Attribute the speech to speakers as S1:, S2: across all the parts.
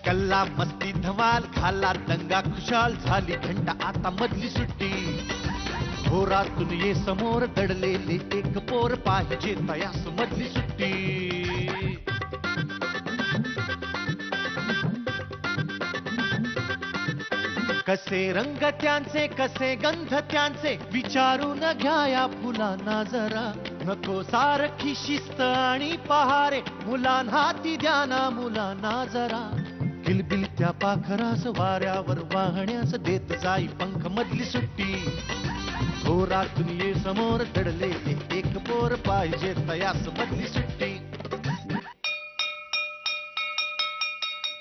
S1: कल्ला मस्ती धमाल खाला दंगा खुशाल झाली घंटा आता मधली सुट्टी घोरातून ये समोर दडलेले एक पोर पाहिजे तयास मधली सुट्टी कसे रंग त्यांचे कसे गंध त्यांचे विचारून घ्या या फुलांना जरा नको सारखी शिस्त आणि पहारे मुलांना ती द्या ना मुलांना जरा किलबिल त्या पाखरास वाऱ्यावर वाहण्यास देत जाई पंख मधली सुट्टी घोरातून ये समोर दडले एक पोर पाहिजे तयास मधली सुट्टी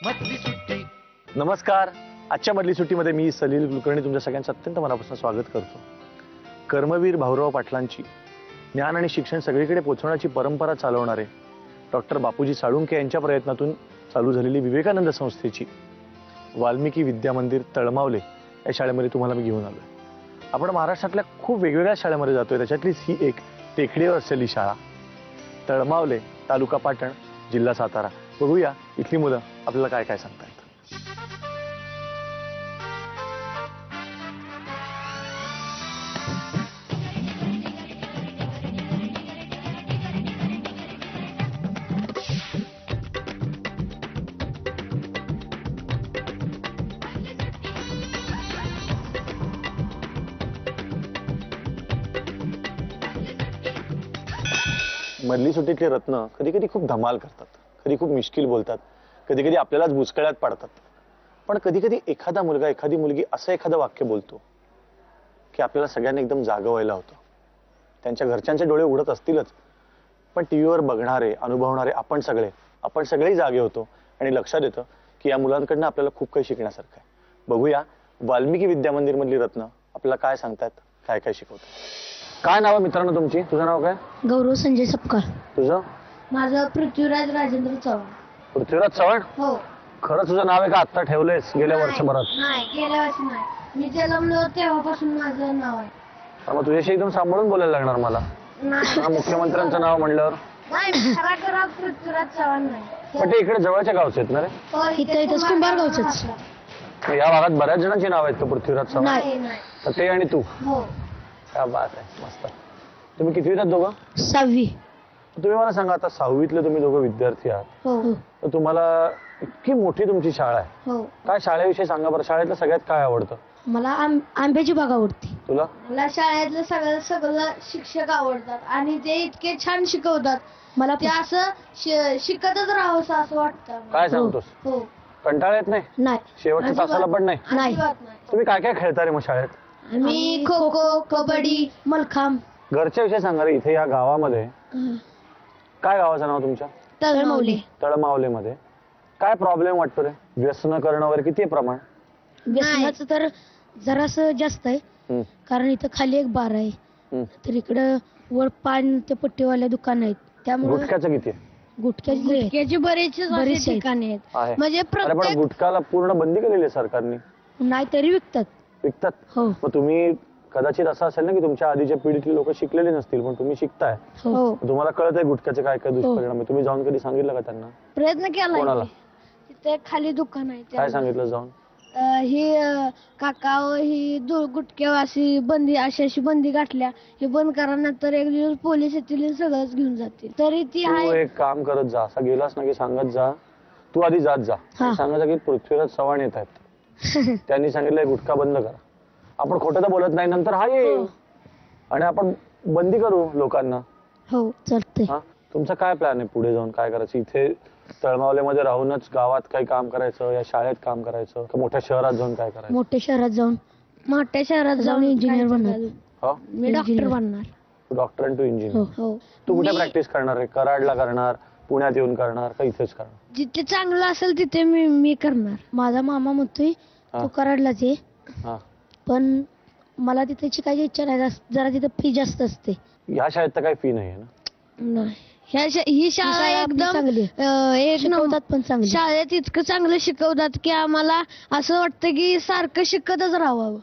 S1: मधली सुट्टी.
S2: नमस्कार. आजच्या मधली सुट्टीमध्ये मी सलील कुलकर्णी तुमच्या सगळ्यांचं अत्यंत मनापासून स्वागत करतो. कर्मवीर भाऊराव पाटलांची ज्ञान आणि शिक्षण सगळीकडे पोहोचवण्याची परंपरा चालवणारे डॉक्टर बापूजी साळुंखे यांच्या प्रयत्नातून चालू झालेली विवेकानंद संस्थेची वाल्मिकी विद्या मंदिर तळमावले या शाळेमध्ये तुम्हाला मी घेऊन आलोय. आपण महाराष्ट्रातल्या खूप वेगवेगळ्या शाळेमध्ये जातोय, त्याच्यातलीच ही एक टेकडीवर असलेली शाळा तळमावले, तालुका पाटण, जिल्हा सातारा. बघूया इथली मुलं आपल्याला काय काय सांगतात. मधली सुट्टीतले रत्न कधी कधी खूप धमाल करतात, कधी खूप मिश्किल बोलतात, कधी कधी आपल्यालाच बुचकळ्यात पाडतात. पण कधी कधी एखादा मुलगा एखादी मुलगी असं एखादं वाक्य बोलतो की आपल्याला सगळ्यांना एकदम जागं व्हायला होतं. त्यांच्या घरच्यांचे डोळे उघडत असतीलच, पण टीव्हीवर बघणारे अनुभवणारे आपण सगळेही जागे होतो आणि लक्षात येतं की या मुलांकडनं आपल्याला खूप काही शिकण्यासारखं आहे. बघूया वाल्मिकी विद्या मंदिर मधली रत्न आपल्याला काय सांगतात, काय काय शिकवतात. काय नाव आहे मित्रांनो तुमची? तुझं नाव काय?
S3: गौरव संजय सपकाळ.
S2: तुझं?
S3: माझं पृथ्वीराज राजेंद्र चव्हाण.
S2: पृथ्वीराज चव्हाण?
S3: हो.
S2: खरं तुझं नाव आहे का आता ठेवलंयस गेल्या वर्षभरात?
S3: नाही, गेल्या वर्षी नाही. मी जन्मलो तेव्हापासून माझं नाव आहे.
S2: मग तुझ्याशी एकदम सांभाळून बोलायला लागणार मला. मुख्यमंत्र्यांचं नाव म्हणल्यावर
S3: पृथ्वीराज चव्हाण नाही.
S2: पण ते इकडे जवळच्या गावचे आहेत ना रे?
S3: इथं कुंभार गावचंच.
S2: या भागात बऱ्याच जणांची नाव आहेत का पृथ्वीराज चव्हाण?
S3: नाही.
S2: तर ते आणि तू?
S3: हो.
S2: क्या बात आहे, मस्त. तुम्ही कितवीत आहात दोघं?
S3: 6वी.
S2: तुम्ही मला सांगा, आता 6वीतले तुम्ही दोघं विद्यार्थी आहात,
S3: हो.
S2: तर तुम्हाला इतकी मोठी तुमची शाळा आहे,
S3: हो.
S2: काय शाळेविषयी सांगा बरं. शाळेतलं सगळ्यात काय आवडतं?
S3: मला आंब्याची बाग आवडते.
S2: तुला?
S3: मला शाळेतलं सगळं शिक्षक आवडतात आणि ते इतके छान शिकवतात. मला ते असं शिकतच राहावं असं वाटतं.
S2: काय सांगतोस?
S3: हो.
S2: कंटाळा येत नाही?
S3: नाही.
S2: शेवटच्या तासाला पण नाही?
S3: नाही.
S2: तुम्ही काय काय खेळता रे मग शाळेत?
S3: मी खो खो, कबड्डी, मलखांब.
S2: घरच्या विषयी सांगा रे. इथे या गावामध्ये, काय गावाचं नाव तुमच्या?
S3: तळमावले.
S2: तळमावलेमध्ये काय प्रॉब्लेम वाटतो रे? व्यसन करणं वगैरे किती प्रमाण?
S3: व्यसनाचं तर जरासं जास्त आहे, कारण इथं खाली एक बार आहे, तर इकडं वर पान ते पट्टीवाल्या दुकान आहेत, त्यामुळे.
S2: गुटख्याचं किती आहे?
S3: गुटख्याची बरेच ठिकाणे आहेत. म्हणजे
S2: पण गुटखाला पूर्ण बंदी केलेली आहे सरकारने.
S3: नाही तरी विकतात.
S2: हो. मग तुम्ही कदाचित असं असेल ना की तुमच्या आधीच्या पिढीतले लोक शिकलेले नसतील, पण तुम्ही शिकताय, तुम्हाला कळत आहे गुटख्याचे काय काय दुष्परिणाम आहे. तुम्ही जाऊन कधी सांगितलं का त्यांना?
S3: प्रयत्न केला.
S2: कोणाला?
S3: तिथे खाली दुकान आहे.
S2: काय सांगितलं जाऊन?
S3: ही काका ही गुटख्यावासी अशी बंदी गाठल्या, हे बंद करा, नंतर एक दिवस पोलीस येतील सगळंच घेऊन जातील. तरी ती
S2: एक काम करत जा, असा गेलास ना की सांगत जा, तू आधी जात जा, सांगायचं की पृथ्वीराज चव्हाण येत आहेत, त्यांनी सांगितलंय गुटखा बंद करा. आपण खोटं तर बोलत नाही, नंतर हा येईल आणि आपण बंदी करू लोकांना.
S3: हो, चालतंय.
S2: तुमचा काय प्लॅन आहे पुढे जाऊन? काय करायचं? इथे तळमावलेमध्ये राहूनच गावात काही काम करायचं, या शाळेत काम करायचं, का मोठ्या शहरात जाऊन काय करायचं? मोठ्या शहरात जाऊन इंजिनियर बनणार. मी डॉक्टर बनणार. डॉक्टर आणि तू इंजिनियर. तू कुठे प्रॅक्टिस करणार आहे? कराडला करणार, पुण्यात येऊन करणार, का इथेच करणार? जिथे चांगलं असेल तिथे मी करणार. माझा मामा म्हणतोय तू कराडलाच ये, पण मला तिथे शिकायची इच्छा नाही, जरा तिथे फी जास्त असते. या शाळेत तर काही फी नाही आहे ना? नाही. ही शाळा एकदम शिकवतात, पण चांगली. शाळेत इतकं चांगलं शिकवतात की आम्हाला असं वाटतं की सारखं शिकतच राहावं.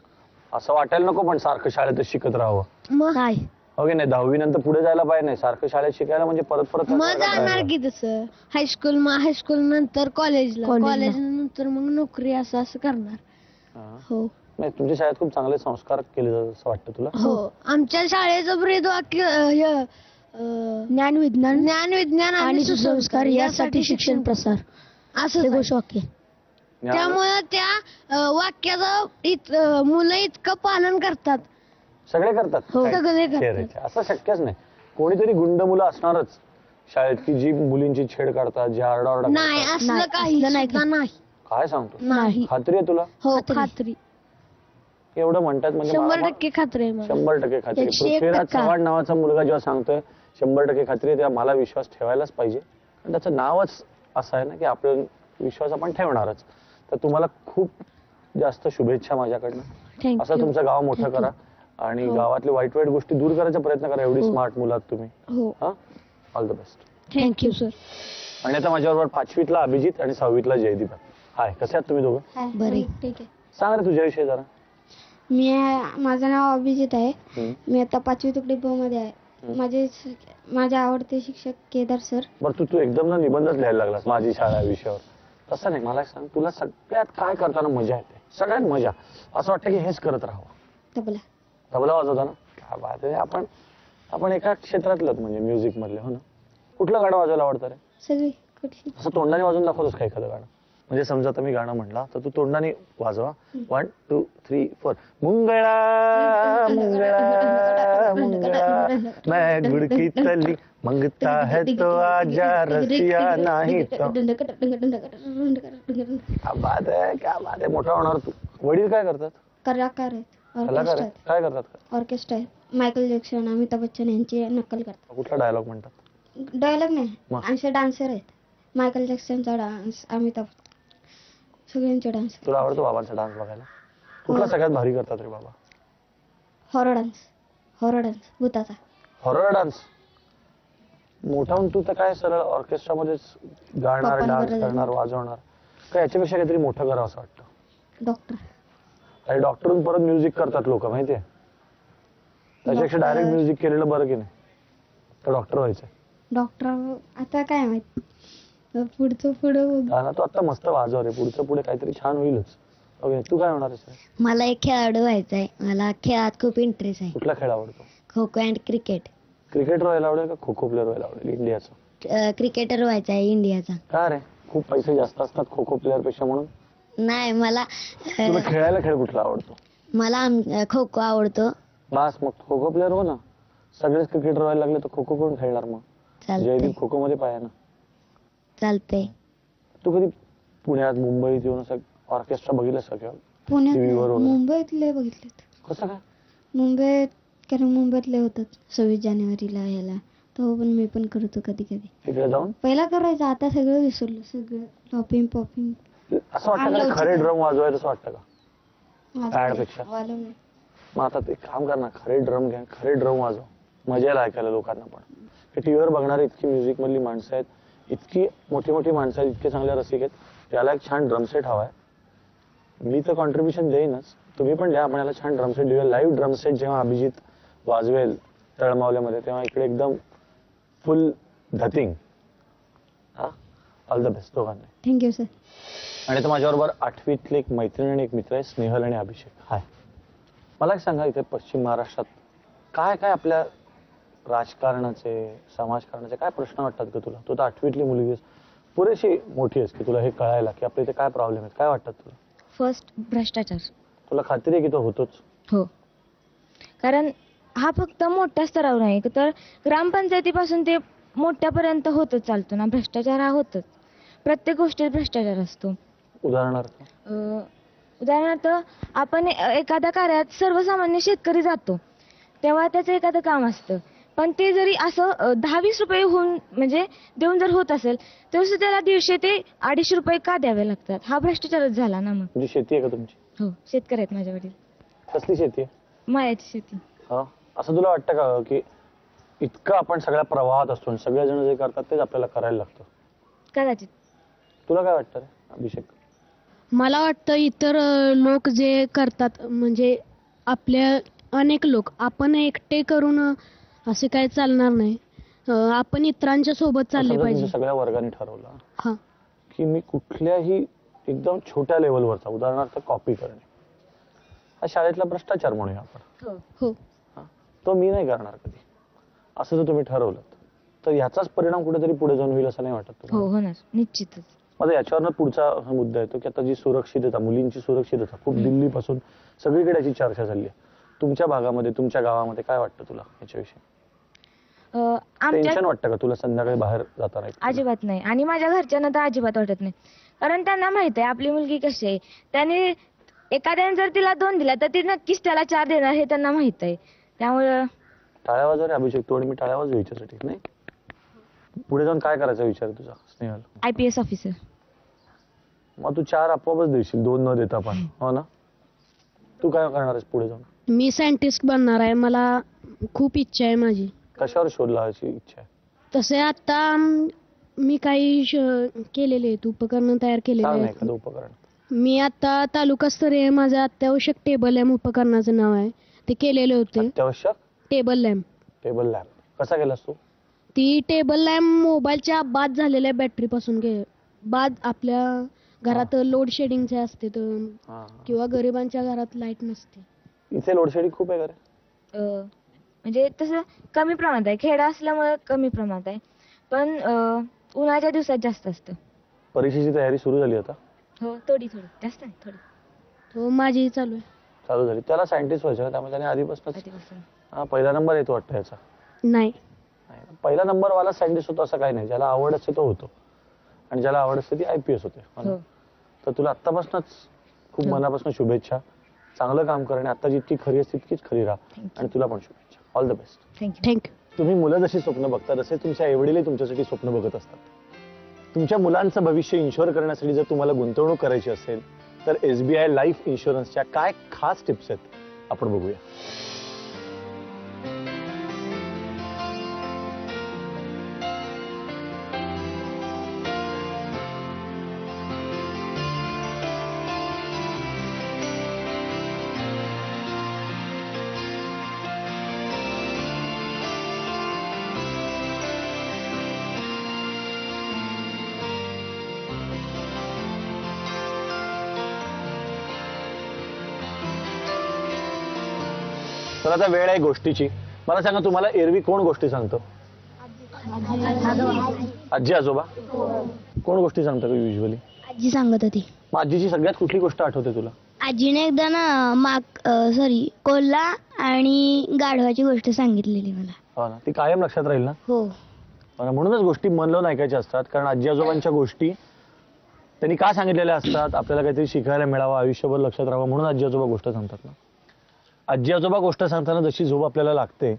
S2: असं वाटायला नको, पण सारखं शाळेतच शिकत राहावं. मग नाही, ओके नाही 10वी नंतर पुढे जायला पाहिजे नाही सारखं शाळेत शिकायला म्हणजे परत परत
S3: मग जाणार की तसं हायस्कूल नंतर कॉलेजला नंतर मग नोकरी असं असं करणार.
S2: हा.
S3: हो
S2: नाही तुमच्या शाळेत खूप चांगले संस्कार केले जातात असं वाटतं तुला?
S3: हो आमच्या शाळेचं ब्रीदवाक्य ज्ञान विज्ञान आणि सुसंस्कार यासाठी शिक्षण प्रसार असं घोषवाक्य. त्यामुळे त्या वाक्याचं मुलं इतकं पालन करतात.
S2: सगळे करतात
S3: सगळे करतात.
S2: असं शक्यच नाही. कोणीतरी गुंड मुलं असणारच शाळेत की जी मुलींची छेड काढतात, जी आरडाओरडा
S3: नाही असलं काही नाही.
S2: काय सांगतो?
S3: नाही.
S2: खात्री आहे तुला?
S3: हो खात्री.
S2: एवढं म्हणतात म्हणजे
S3: 100% खात्री आहे मला.
S2: 100% खात्री.
S3: 101%
S2: पृथ्वीराज चव्हाण नावाचा मुलगा जेव्हा सांगतोय 100% खात्री आहे, तेव्हा मला विश्वास ठेवायलाच पाहिजे. आणि त्याचं नावच असं आहे ना की आपला विश्वास आपण ठेवणारच. तर तुम्हाला खूप जास्त शुभेच्छा माझ्याकडनं. असं तुमचं गाव मोठं करा आणि गावातले वाईट वाईट गोष्टी दूर करायचा प्रयत्न करा. एवढी स्मार्ट मुलं आहात तुम्ही. All the best.
S3: Thank you sir.
S2: आणि आता माझ्याबरोबर 5वीतला अभिजित आणि 6वीतला जयदीप. हाय, कसे आहात तुम्ही दोघं?
S3: बरे. ठीक आहे.
S2: सांग रे तुझ्याविषयी जरा.
S3: माझं नाव अभिजित आहे. मी आता 5वी तुकडी ब मध्ये आहे. माझे आवडते शिक्षक केदार सर.
S2: बरं तू एकदम ना निबंधच लिहायला लागलास माझी शाळा या विषयावर. तसं नाही, मला सांग तुला सगळ्यात काय करताना मजा येते? सगळ्यात मजा असं वाटतं की हेच करत राहावं. तबला वाजवताना काय बात आहे. आपण एका क्षेत्रातलं म्हणजे म्युझिक मधले हो ना. कुठलं गाणं वाजवायला आवडतं रे?
S3: सगळी.
S2: असं तोंडाने वाजवून दाखवतोस का एखादं गाणं? म्हणजे समजा आता मी गाणं म्हणला तर तू तोंडाने वाजवा. 1 2 3 4. मुंगळा मुंगळा मुंगळा मैं गुड़ की तली मंगता है तो आजा रसिया नाही तो. क्या बात आहे. मोठा होणार तू. वडील काय करतात?
S3: कलाकार आहेत.
S2: काय करतात?
S3: ऑर्केस्ट्रा आहे. मायकल जॅक्सन, अमिताभ बच्चन यांची नक्कल करतात.
S2: कुठला डायलॉग म्हणतात?
S3: डायलॉग नाही, आमचे डान्सर आहेत. मायकल जॅक्सनचा डान्स, अमिताभ, सगळ्यांचे डान्स.
S2: तुला आवडतो बाबांचा डान्स बघायला? कुठला सगळ्यात भारी करतात रे बाबा?
S3: हॉरर डान्स भूताचा.
S2: Horror dance? मोठा होऊन तू तर काय सरळ ऑर्केस्ट्रा मध्येच गाणार, डान्स करणार, वाजवणार काय? याच्यापेक्षा काहीतरी मोठं करावं असं वाटतं.
S3: डॉक्टर.
S2: आणि डॉक्टरून परत म्युझिक करतात लोक माहितीये. त्याच्यापेक्षा डायरेक्ट म्युझिक केलेलं बरं की नाही? तर डॉक्टर व्हायचं.
S3: डॉक्टर आता काय माहित पुढं
S2: ना. तू आता मस्त वाजव रे. पुढचं पुढे काहीतरी छान होईलच. ओके, तू काय होणार आहेस?
S3: मला एक खेळाडू व्हायचा आहे. मला खेळात खूप इंटरेस्ट आहे.
S2: कुठला खेळ आवडतो?
S3: Kho kho and cricket.
S2: Cricketer व्हायला आवडेल का खो खो प्लेअर व्हायला आवडेल इंडियाचा?
S3: क्रिकेटर व्हायचा आहे इंडियाचा.
S2: का रे? खूप पैसे जास्त असतात खो खो प्लेअर पेक्षा म्हणून?
S3: नाही, मला
S2: तुला खेळायला खेळ कुठला आवडतो?
S3: मला खो खो आवडतो.
S2: बस मग खो खो प्लेअर हो ना. सगळेच क्रिकेटर व्हायला लागले तर खो खो कोण खेळणार मग? जयदीप खो खो मध्ये पाहिजे ना.
S3: चालते.
S2: तू कधी पुण्यात मुंबईत येऊन असं ऑर्केस्ट्रा बघितलंस का?
S3: पुण्यात मुंबईतले बघितलेत.
S2: कसं काय?
S3: मुंबईत कारण मुंबईतले होतात 26 जानेवारीला याला तो पण मी पण करतो कधी कधी.
S2: तिकडे जाऊन
S3: पहिला करायचं, आता सगळं विसरलो. सगळं पॉपिंग.
S2: असं वाटतं का खरे ड्रम वाजवायचं असं वाटतं का पॅड पेक्षा? मग आता ते काम कर ना, खरे ड्रम घ्या, खरे ड्रम वाजव. मजा येईल ऐकायला लोकांना पण. टीव्हीवर बघणारी इतकी म्युझिक मधली माणसं आहेत, इतकी मोठी मोठी माणसं आहेत, इतके चांगले रसिक आहेत. त्याला एक छान ड्रम सेट हवाय. मी तर कॉन्ट्रीब्युशन देईनच, तुम्ही पण द्या. आपण याला छान ड्रम सेट देऊया. लाईव्ह ड्रम सेट जेव्हा अभिजित वाजवेल तळमावल्यामध्ये तेव्हा इकडे एकदम फुल धतिंग. हा, ऑल द बेस्ट दोघांना.
S3: Thank you sir.
S2: आणि आता माझ्याबरोबर 8वीतले एक मैत्रीण आणि एक मित्र आहे, स्नेहल आणि अभिषेक. हाय. मला एक सांगा, इथे पश्चिम महाराष्ट्रात काय काय आपल्या राजकारणाचे, समाजकारणाचे काय प्रश्न वाटतात का तुला? तू तर 8वीतली मुलगी आहेस, पुरेशी मोठी आहेस की तुला हे कळायला की आपल्या इथे काय प्रॉब्लेम आहेत, काय वाटतात तुला?
S4: फर्स्ट, भ्रष्टाचार.
S2: तुला खात्री आहे की तो होतोच?
S4: हो, कारण हा फक्त मोठ्या स्तरावर नाही तर ग्रामपंचायतीपासून ते मोठ्यापर्यंत होतच चालतो ना. भ्रष्टाचार हा होतच, प्रत्येक गोष्टीत भ्रष्टाचार असतो.
S2: उदाहरणार्थ
S4: आपण एखाद्या कार्यात सर्वसामान्य शेतकरी जातो तेव्हा त्याचं एखादं काम असतं, पण ते जरी असं 10-20 रुपये होऊन म्हणजे देऊन जर होत असेल तर त्याला 150 ते 250 रुपये का द्यावे लागतात? हा भ्रष्टाचारच झाला ना. मग
S2: म्हणजे शेती आहे का तुमची?
S4: हो, शेतकरी आहेत माझे वडील.
S2: कसली शेती आहे?
S4: मायाची शेती.
S2: असं तुला वाटतं का की इतकं आपण सगळ्या प्रवाहात असतो, सगळेजण जे करतात तेच आपल्याला करायला लागतं?
S4: कदाचित.
S2: तुला काय वाटतं रे अभिषेक?
S3: मला वाटतं इतर लोक जे करतात म्हणजे आपल्या अनेक लोक आपण एकटे करून असे काय चालणार नाही. आपण इतरांच्या सोबत चालले पाहिजे.
S2: सगळ्या वर्गाने ठरवलं
S3: हा
S2: की मी कुठल्याही एकदम छोट्या लेवलवरचा, उदाहरणार्थ कॉपी करणे, हा शाळेतला भ्रष्टाचार म्हणूया आपण,
S3: हो
S2: तो मी नाही करणार कधी, असं जर तुम्ही ठरवलं तर याचाच परिणाम कुठेतरी पुढे जाऊन होईल असं नाही वाटत
S4: हो
S2: तुम्हाला?
S4: होणार निश्चितच.
S2: माझा याच्यावरनं पुढचा मुद्दा येतो की आता जी सुरक्षितता, मुलींची सुरक्षितता खूप दिल्लीपासून सगळीकडे याची चर्चा झाली आहे. तुमच्या भागामध्ये, तुमच्या गावामध्ये काय वाटतं तुला याच्याविषयी?
S4: आमच्या
S2: टेन्शन वाटतं का तुला संध्याकाळी बाहेर जाताना?
S4: अजिबात नाही, आणि माझ्या घरच्यांना तर अजिबात वाटत नाही, कारण त्यांना माहित आहे आपली मुलगी कशी आहे. त्याने एखाद्याने जर तिला 2 दिला तर ती नक्कीच त्याला 4 देणार हे त्यांना माहित आहे. त्यामुळं
S2: टाळ्या वाजव रे अभिषेक, तू आणि मी टाळ्या वाजवू याच्यासाठी. नाही, पुढे जाऊन काय करायचा विचार आहे तुझा स्नेहल?
S4: IPS officer.
S2: मग तू 4 आपोआपच देशील, 2 न देता पण, हो ना? तू काय करणार आहेस पुढे जाऊन?
S3: मी सायंटिस्ट बनणार आहे. मला खूप इच्छा आहे माझी.
S2: कशावर शोध लावायची इच्छा आहे?
S3: तसे आता मी काही केलेले आहेत, उपकरण तयार केलेले
S2: सांग ना
S3: आहेत.
S2: एखादं उपकरण.
S3: मी आता तालुकास्तरीय माझं अत्यावश्यक टेबल लॅम्प उपकरणाचं नाव आहे, ते केलेले होते.
S2: अत्यावश्यक
S3: टेबल लॅम्प.
S2: टेबल लॅम्प कसा केलास तू?
S3: ती टेबल लॅम्प मोबाईलच्या बाद झालेल्या बॅटरी पासून बाद आपल्या घरात लोड शेडिंगचे असते किंवा गरिबांच्या घरात लाईट नसते.
S2: इथे लोडशेडिंग खूप आहे का रे?
S4: म्हणजे तसं कमी प्रमाणात आहे, खेडा असल्यामुळे कमी प्रमाणात आहे, पण उन्हाळ्याच्या दिवसात जास्त असतं.
S2: परीक्षेची तयारी सुरू झाली आता?
S4: हो थोडी जास्त नाही, थोडी.
S3: हो माझी चालू आहे.
S2: चालू झाली. त्याला सायंटिस्ट व्हायचं, त्यामुळे त्याने आधीपासून पहिला नंबर येतो वाटतं याचा?
S3: नाही,
S2: पहिला नंबर वाला सायंटिस्ट होतो असं काही नाही. ज्याला आवड असते तो होतो, आणि ज्याला आवड असते ती IPS होते. तर तुला आत्तापासूनच खूप मनापासून शुभेच्छा. चांगलं काम कर आणि आता जितकी खरी असते तितकीच खरी राहा, आणि तुला पण शुभेच्छा. All the best.
S3: थँक्यू.
S2: तुम्ही मुलं जशी स्वप्न बघता तसे तुमच्या आईवडीलही तुमच्यासाठी स्वप्न बघत असतात. तुमच्या मुलांचं भविष्य इन्शुअर करण्यासाठी जर तुम्हाला गुंतवणूक करायची असेल तर SBI लाईफ इन्शुरन्सच्या काय खास टिप्स आहेत आपण बघूया. तर आता वेळ आहे गोष्टीची. मला सांगा, तुम्हाला एरवी कोण गोष्टी सांगतो? आजी आजोबा? कोण गोष्टी सांगतो का युजली?
S3: आजी सांगत होती.
S2: मग आजीची सगळ्यात कुठली गोष्ट आठवते तुला?
S3: आजीने एकदा ना कोल्हा आणि गाढवाची गोष्ट सांगितलेली मला.
S2: हो ना, ती कायम लक्षात राहील ना?
S3: हो.
S2: म्हणूनच गोष्टी मन लावून ऐकायच्या असतात, कारण आजी आजोबांच्या गोष्टी त्यांनी का सांगितलेल्या असतात? आपल्याला काहीतरी शिकायला मिळावं, आयुष्यभर लक्षात राहावं, म्हणून आजी आजोबा गोष्ट सांगतात ना. आजी आजोबा गोष्ट सांगताना जशी झोप आपल्याला लागते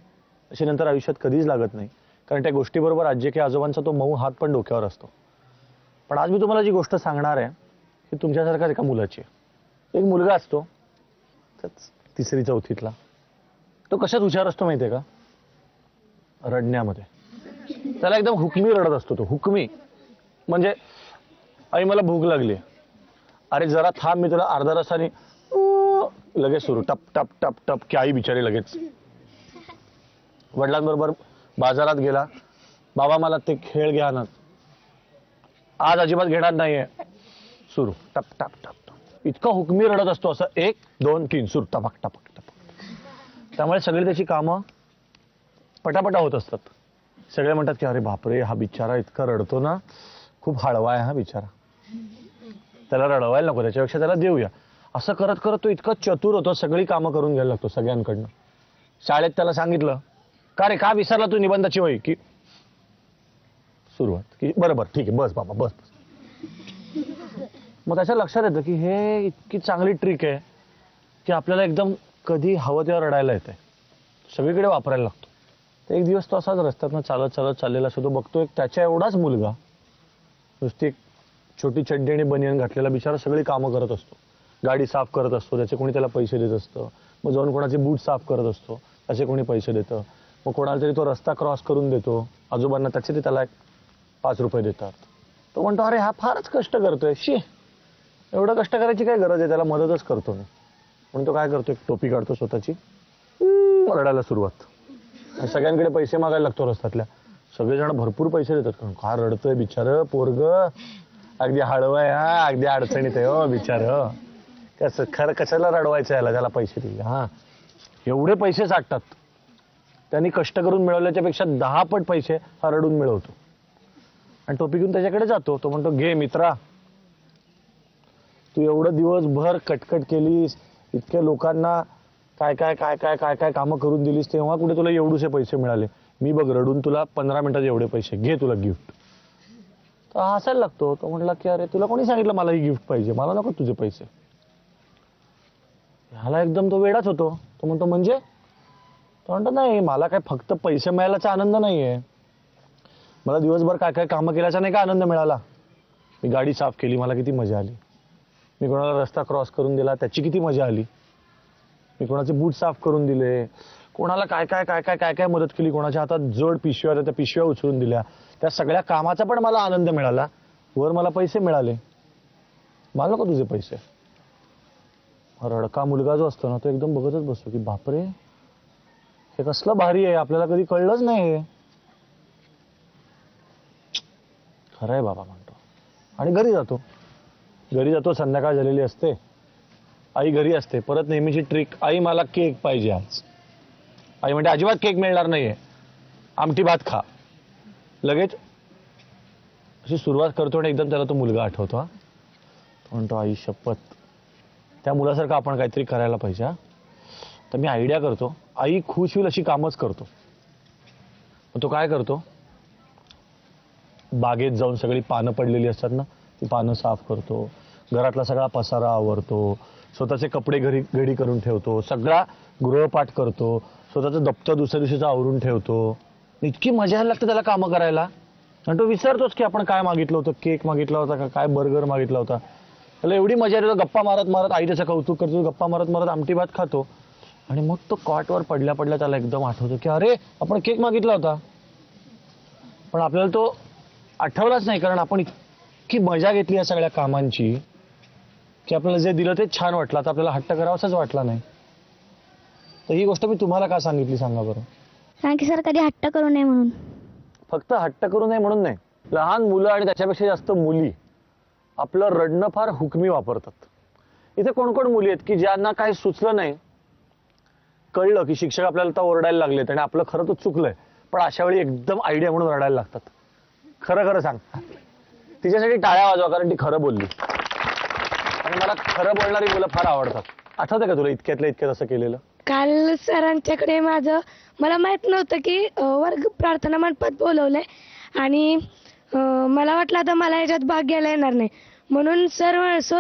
S2: तशी नंतर आयुष्यात कधीच लागत नाही, कारण त्या गोष्टीबरोबर आजी की आजोबांचा तो मऊ हात पण डोक्यावर असतो. पण आज मी तुम्हाला जी गोष्ट सांगणार आहे ही तुमच्यासारख्या एका मुलाची आहे. एक मुलगा असतो 3री 4थीतला. तो कशात हुशार असतो माहितीये का? रडण्यामध्ये. त्याला एकदम हुकमी रडत असतो तो. हुकमी म्हणजे, आई मला भूक लागली, अरे जरा थांब मी तुला अर्धा रसाने, लगेच सुरू टप टप टप टप की आई बिचारी लगेच. वडिलांबरोबर बाजारात गेला, बाबा मला ते खेळ घ्या ना, आज अजिबात घेणार नाहीये, सुरू टप टप टप टप. इतका हुकमी रडत असतो, असं 1 2 3 सुरू टपक टपक टपक. त्यामुळे सगळी त्याची कामं पटापटा होत असतात. सगळे म्हणतात की अरे बापरे, हा बिचारा इतका रडतो ना, खूप हळवा आहे हा बिचारा, त्याला रडवायला नको, त्याच्यापेक्षा त्याला देऊया. असं करत करत तो इतका चतुर होतो, सगळी कामं करून घ्यायला लागतो सगळ्यांकडनं. शाळेत त्याला सांगितलं का रे, का विसरला तू निबंधाची वही, की सुरुवात की बरोबर ठीक आहे, बस बाबा बस. मग त्याच्या लक्षात येतं की हे इतकी चांगली ट्रिक आहे की आपल्याला एकदम कधी हवं तेव्हा रडायला येते, सगळीकडे वापरायला लागतो. तर एक दिवस तो असाच रस्त्यातनं चालत चालत चाललेला असतो. तो बघतो एक त्याच्या एवढाच मुलगा, नुसती एक छोटी चड्डी आणि बनियान घातलेला बिचारा सगळी कामं करत असतो. गाडी साफ करत असतो, त्याचे कोणी त्याला पैसे देत असतं. मग जाऊन कोणाचे बूट साफ करत असतो, त्याचे कोणी पैसे देतं. मग कोणाला तरी तो रस्ता क्रॉस करून देतो आजोबांना, त्याचे ते त्याला 5 रुपये देतात. तो म्हणतो अरे हा फारच कष्ट करतोय, शी एवढं कष्ट करायची काय गरज आहे, त्याला मदतच करतो मी. म्हणून तो काय करतो, एक टोपी काढतो स्वतःची, रडायला सुरुवात. सगळ्यांकडे पैसे मागायला लागतो रस्त्यातल्या. सगळेजण भरपूर पैसे देतात. का रडतोय बिचार पोरग, अगदी हळवय, हा अगदी अडचणीत आहे हो बिचार. कसं खरं कशाला रडवायचं याला, त्याला पैसे दिले. हा एवढे पैसे साठतात, त्यांनी कष्ट करून मिळवल्याच्या पेक्षा 10 पट पैसे हा रडून मिळवतो. आणि टोपी घेऊन त्याच्याकडे जातो. तो म्हणतो, घे मित्रा, तू एवढं दिवसभर कटकट केलीस, इतक्या लोकांना काय काय काय काय काय काय कामं करून दिलीस, तेव्हा कुठे तुला एवढूसे पैसे मिळाले. मी बघ रडून तुला 15 मिनिटात एवढे पैसे, घे तुला गिफ्ट. तर हसायला लागतो. तो म्हणला की अरे तुला कोणी सांगितलं मला ही गिफ्ट पाहिजे, मला नको तुझे पैसे. ह्याला एकदम तो वेडाच होतो. तो म्हणतो म्हणजे? तो म्हणतो नाही, मला काय फक्त पैसे मिळाल्याचा आनंद नाहीये, मला दिवसभर काय काय कामं केल्याचा नाही का आनंद मिळाला. मी गाडी साफ केली, मला किती मजा आली. मी कोणाला रस्ता क्रॉस करून दिला, त्याची किती मजा आली. मी कोणाचे बूट साफ करून दिले, कोणाला काय काय काय काय काय काय मदत केली, कोणाच्या हातात जड पिशव्या होत्या त्या पिशव्या उचलून दिल्या, त्या सगळ्या कामाचा पण मला आनंद मिळाला. वर मला पैसे मिळाले, मला नको तुझे पैसे. रडका मुलगा जो असतो ना, तो एकदम बघतच बसतो की बापरे, हे कसलं भारी आहे, आपल्याला कधी कळलंच नाही. खरंय बाबा म्हणतो. आणि घरी जातो. संध्याकाळ झालेली असते, आई घरी असते. परत नेहमीची ट्रिक, आई मला केक पाहिजे आज. आई म्हणते अजिबात केक मिळणार नाहीये, आमटी भात खा. लगेच अशी सुरुवात करतो आणि एकदम त्याला तो मुलगा आठवतो. हा म्हणतो आई शपथ, त्या मुलासारखं आपण काहीतरी करायला पाहिजे. तर मी आयडिया करतो, आई खुश होईल अशी कामच करतो. मग तो काय करतो, बागेत जाऊन सगळी पानं पडलेली असतात ना, ती पानं साफ करतो, घरातला सगळा पसारा आवरतो, स्वतःचे कपडे घडी करून ठेवतो, सगळा गृहपाठ करतो, स्वतःचं दप्तर दुसऱ्या दिवशीचं आवरून ठेवतो. इतकी मजा यायला लागते त्याला कामं करायला. आणि तो विसरतोच की आपण काय मागितलं होतं, केक मागितला होता का, काय बर्गर मागितला होता. त्याला एवढी मजा येते, गप्पा मारत मारत आई त्याचं कौतुक करतो, गप्पा मारत मारत आमटी भात खातो. आणि मग तो कॉटवर पडल्या त्याला एकदम आठवतो की अरे आपण केक मागितला होता, पण आपल्याला तो आठवलाच नाही, कारण आपण इतकी मजा घेतली या सगळ्या कामांची की आपल्याला जे दिलं ते छान वाटलं, तर आपल्याला हट्ट करावासाच वाटला नाही. तर ही गोष्ट मी तुम्हाला का सांगितली सांगा बरं?
S3: कारण की सर कधी हट्ट करू नये म्हणून.
S2: फक्त हट्ट करू नये म्हणून नाही, लहान मुलं आणि त्याच्यापेक्षा जास्त मुली आपलं रडणं फार हुकमी वापरतात. इथे कोण कोण मुली आहेत की ज्यांना काही सुचलं नाही, कळलं की शिक्षक आपल्याला तर ओरडायला लागलेत आणि आपलं खरं तर चुकलंय, पण अशा वेळी एकदम आयडिया म्हणून रडायला लागतात. खरं खरं सांग, तिच्यासाठी टाळ्या वाजवा, कारण ती खरं बोलली. आणि मला खरं बोलणारी मुलं फार आवडतात. आठवतं का तुला इतक्यातल्या इतक्यात असं केलेलं?
S4: काल सरांच्याकडे मला माहित नव्हतं की वर्ग प्रार्थना मंडपात बोलवलंय, आणि मला वाटलं आता मला याच्यात भाग घ्यायला येणार नाही, म्हणून सर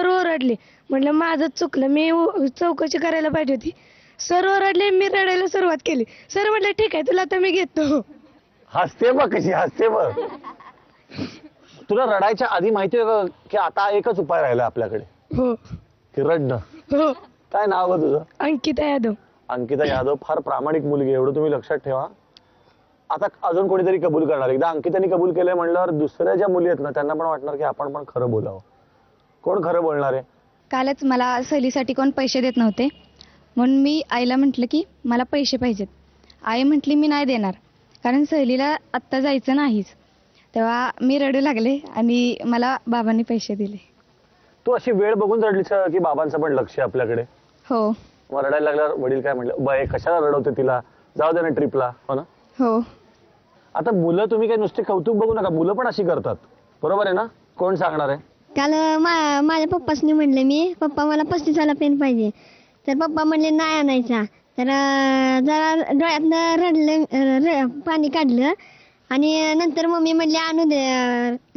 S4: ओरडले. म्हटलं माझं चुकलं, मी चौकशी करायला पाहिजे होती. सर ओरडले, मी रडायला सुरुवात केली. सर म्हटलं ठीक आहे, तुला आता मी घेतो.
S2: हसते बघ कशी हसते बघ. तुला रडायच्या आधी माहिती आहे की आता एकच उपाय राहिला आपल्याकडे?
S4: हो.
S2: की रडणं.
S4: हो.
S2: काय नाव आहे तुझं?
S4: अंकिता यादव.
S2: अंकिता यादव फार प्रामाणिक मुलगी, एवढं तुम्ही लक्षात ठेवा. आता अजून कोणीतरी कबूल करणार. एकदा अंकिताने कबूल केलंय म्हणल्यावर दुसऱ्या ज्या मुली आहेत ना, त्यांना पण वाटणार की आपण पण खरं बोलावं. कोण खरं बोलणार आहे?
S5: कालच मला सहलीसाठी कोण पैसे देत नव्हते, म्हणून मी आईला म्हटलं की मला पैसे पाहिजेत. आई म्हटली मी नाही देणार, कारण सहलीला आत्ता जायचं नाहीच. तेव्हा मी रडू लागले आणि मला बाबांनी पैसे दिले.
S2: तू अशी वेळ बघून रडलीस की बाबांचं पण लक्ष आहे आपल्याकडे?
S5: हो.
S2: मग रडायला लागल्यावर वडील काय म्हटलं, बाई कशाला रडवते तिला, जाऊ दे ना ट्रिपला, हो ना?
S5: हो.
S2: आता मुलं तुम्ही काही नुसते कौतुक बघू नका, मुलं पण अशी करतात, बरोबर आहे ना? कोण सांगणार आहे?
S3: काल माझ्या पप्पासनी म्हणले मी, पप्पा मला 35वाला पेन पाहिजे, तर पप्पा म्हणले नाही आणायचा. तर जरा डोळ्यातनं रडलं, पाणी काढलं, आणि नंतर मम्मी म्हणली आणू दे,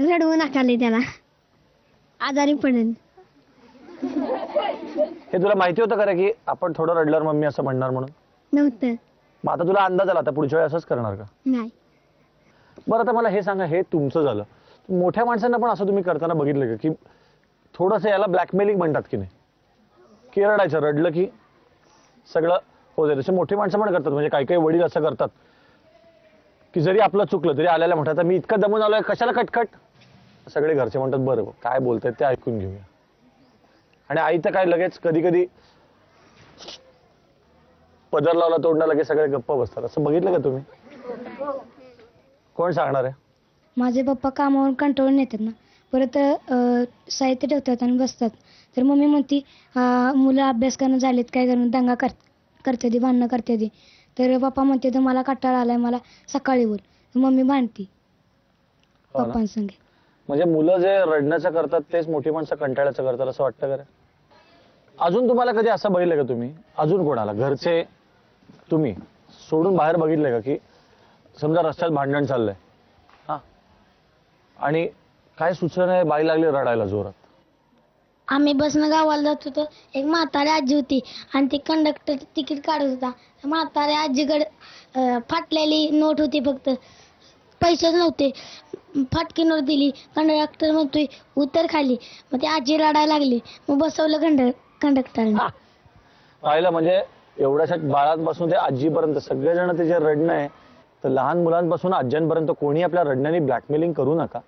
S3: रडवू नका लय, त्याला आजारी पडेल.
S2: हे तुला माहिती होतं का की आपण थोडं रडल्यावर मम्मी असं म्हणणार म्हणून?
S3: नव्हतं.
S2: मग आता तुला अंदाज आला, आता पुढच्या वेळी असंच करणार का?
S3: नाही.
S2: बरं आता मला हे सांगा, हे तुमचं झालं, मोठ्या माणसांना पण असं तुम्ही करताना बघितलं का की थोडंसं याला ब्लॅकमेलिंग म्हणतात की नाही, की रडायचं, रडलं की सगळं होते. तसे मोठी माणसं पण करतात. म्हणजे काही काही वडील असं करतात की जरी आपलं चुकलं तरी आल्याला म्हणतात मी इतकं दमून आलोय, कशाला कटकट. सगळे घरचे म्हणतात बरं काय बोलतायत ते ऐकून घेऊया. आणि आई तर काय लगेच कधी कधी पदर लावला तोंडाला की सगळे गप्प बसतात, असं बघितलं का तुम्ही? कोण सांगणार आहे?
S4: माझे पप्पा कामावरून कंटाळून येतात ना, परत साहित्य ठेवतात आणि बसतात, तर मम्मी म्हणती मुलं अभ्यास करणं झालेत काय करणं, दंगा करते ती, भांडणं करते ती. तर पप्पा म्हणते तर मला कंटाळा आलाय, मला सकाळी बोल. मम्मी भांडती पप्पांसंगे.
S2: म्हणजे मुलं जे रडण्याचं करतात तेच मोठी माणसं कंटाळ्याचं करतात असं वाटतं का? अजून तुम्हाला कधी असं बघितलं का तुम्ही, अजून कोणाला घरचे तुम्ही सोडून बाहेर बघितलंय का, की समजा रस्त्यात भांडण चाललंय हा आणि काय सुचलं नाही, बाई लागली रडायला जोरात?
S3: आम्ही बसनं गावाला जात होतो, एक म्हातारी आजी होती आणि ती कंडक्टर तिकीट काढत होता. म्हातारी आजीकडे फाटलेली नोट होती, फक्त पैसेच नव्हते. फाटकी नोट दिली, कंडक्टर म्हणतोय उतर खाली. मग ती आजी रडायला लागली, मग बसवलं कंडक्टरने.
S2: पाहिलं म्हणजे एवढ्याशा बाळांपासून ते आजीपर्यंत सगळेजण ते जे रडणं आहे, तर लहान मुलांपासून आज्यांपर्यंत कोणी आपल्या रडण्याने ब्लॅकमेलिंग करू नका.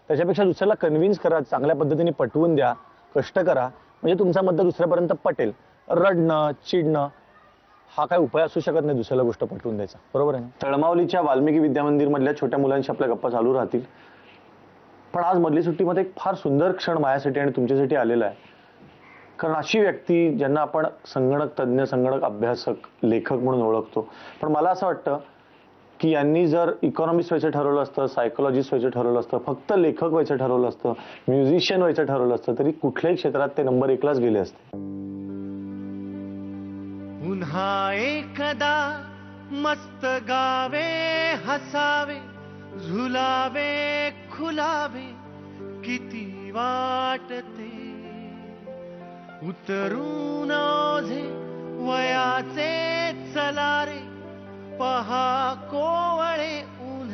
S2: त्याच्यापेक्षा दुसऱ्याला कन्व्हिन्स करा, चांगल्या पद्धतीने पटवून द्या, कष्ट करा, म्हणजे तुमचा मुद्दा दुसऱ्यापर्यंत पटेल. रडणं चिडणं हा काय उपाय असू शकत नाही दुसऱ्याला गोष्ट पटवून द्यायचा, बरोबर आहे? तळमावलीच्या वाल्मिकी विद्यामंदिर मधल्या छोट्या मुलांशी आपल्या गप्पा चालू राहतील, पण आज मधली सुट्टीमध्ये एक फार सुंदर क्षण माझ्यासाठी आणि तुमच्यासाठी आलेला आहे. कारण अशी व्यक्ती ज्यांना आपण संगणक तज्ज्ञ, संगणक अभ्यासक, लेखक म्हणून ओळखतो, पण मला असं वाटतं की यांनी जर इकॉनॉमिस्ट व्हायचं ठरवलं असतं, सायकोलॉजिस्ट व्हायचं ठरवलं असतं, फक्त लेखक व्हायचं ठरवलं असतं, म्युझिशियन व्हायचं ठरवलं असतं, तरी कुठल्याही क्षेत्रात ते नंबर 1लाच गेले असते.
S1: पुन्हा एकदा मस्त गावे, हसावे, झुलावे, खुलावे, किती वाटते उतरून ओझे वयाचे चलारे, पहा कोवळे ऊन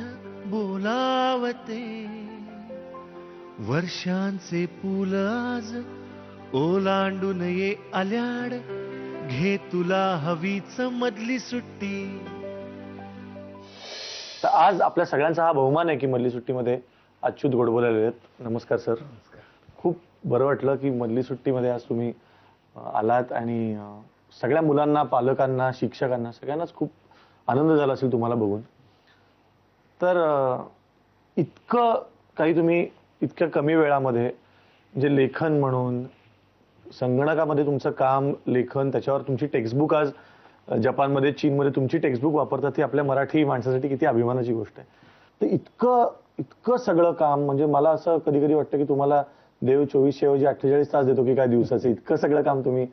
S1: बोलावते. वर्षांचे पूल आज ओलांडून ये आल्याड, घे तुला हवीच मधली सुट्टी.
S2: तर आज आपल्या सगळ्यांचा हा बहुमान आहे की मधली सुट्टीमध्ये अच्युत गोडबोले आलेले आहेत. नमस्कार सर. खूप बरं वाटलं की मधली सुट्टीमध्ये आज तुम्ही आलात आणि सगळ्या मुलांना, पालकांना, शिक्षकांना, सगळ्यांनाच खूप आनंद झाला असेल तुम्हाला बघून. तर इतकं काही तुम्ही इतक्या कमी वेळामध्ये म्हणजे लेखन म्हणून, संगणकामध्ये तुमचं काम, लेखन, त्याच्यावर तुमची टेक्स्टबुक आज जपानमध्ये, चीनमध्ये तुमची टेक्स्टबुक वापरतात, ती आपल्या मराठी माणसासाठी किती अभिमानाची गोष्ट आहे. तर इतकं सगळं काम, म्हणजे मला असं कधी कधी वाटतं की तुम्हाला देव 24 ऐवजी 48 तास देतो की काय दिवसाचे, इतकं सगळं काम तुम्ही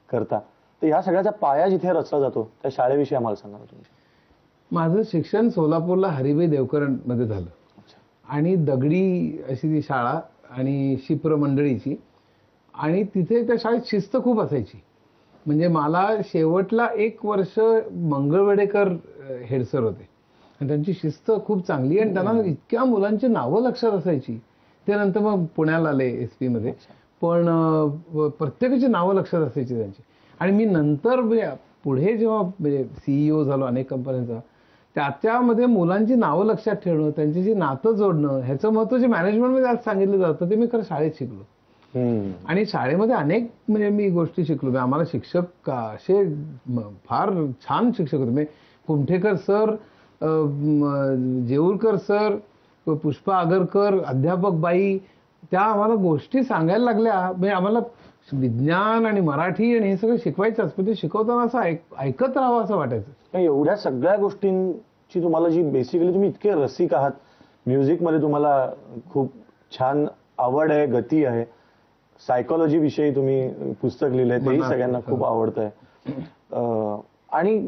S2: करता. तर ह्या सगळ्याचा पाया जिथे रचला जातो त्या शाळेविषयी आम्हाला सांगा तुम्ही.
S6: माझं शिक्षण सोलापूरला हरिभाई देवकरणमध्ये झालं आणि दगडी अशी ती शाळा आणि शिप्र मंडळीची, आणि तिथे त्या शाळेत शिस्त खूप असायची. म्हणजे मला शेवटला 1 वर्ष मंगळवेडेकर हेडसर होते आणि त्यांची शिस्त खूप चांगली आणि त्यांना इतक्या मुलांची नावं लक्षात असायची. ते नंतर मग पुण्याला आले SP मध्ये, पण प्रत्येकाची नावं लक्षात असायची त्यांची. आणि मी नंतर पुढे जेव्हा CEO झालो अनेक कंपन्यांचा, त्याच्यामध्ये मुलांची नावं लक्षात ठेवणं, त्यांच्याशी नातं जोडणं, ह्याचं महत्त्व जे मॅनेजमेंटमध्ये आज सांगितलं जातं ते मी खरं शाळेत शिकलो. आणि शाळेमध्ये अनेक म्हणजे मी गोष्टी शिकलो. आम्हाला शिक्षक असे फार छान शिक्षक होते. म्हणजे कुमठेकर सर, जेऊरकर सर, पुष्पा आगरकर, अध्यापक बाई, त्या आम्हाला गोष्टी सांगायला लागल्या. म्हणजे आम्हाला विज्ञान आणि मराठी आणि हे सगळं शिकवायचंच, पण ते शिकवताना असं ऐकत राहावं असं वाटायचं.
S2: एवढ्या सगळ्या गोष्टींची तुम्हाला जी बेसिकली तुम्ही इतके रसिक आहात, म्युझिकमध्ये तुम्हाला खूप छान आवड आहे, गती आहे, सायकोलॉजी विषयी तुम्ही पुस्तक लिहिलंय तेही सगळ्यांना खूप आवडतंय, आणि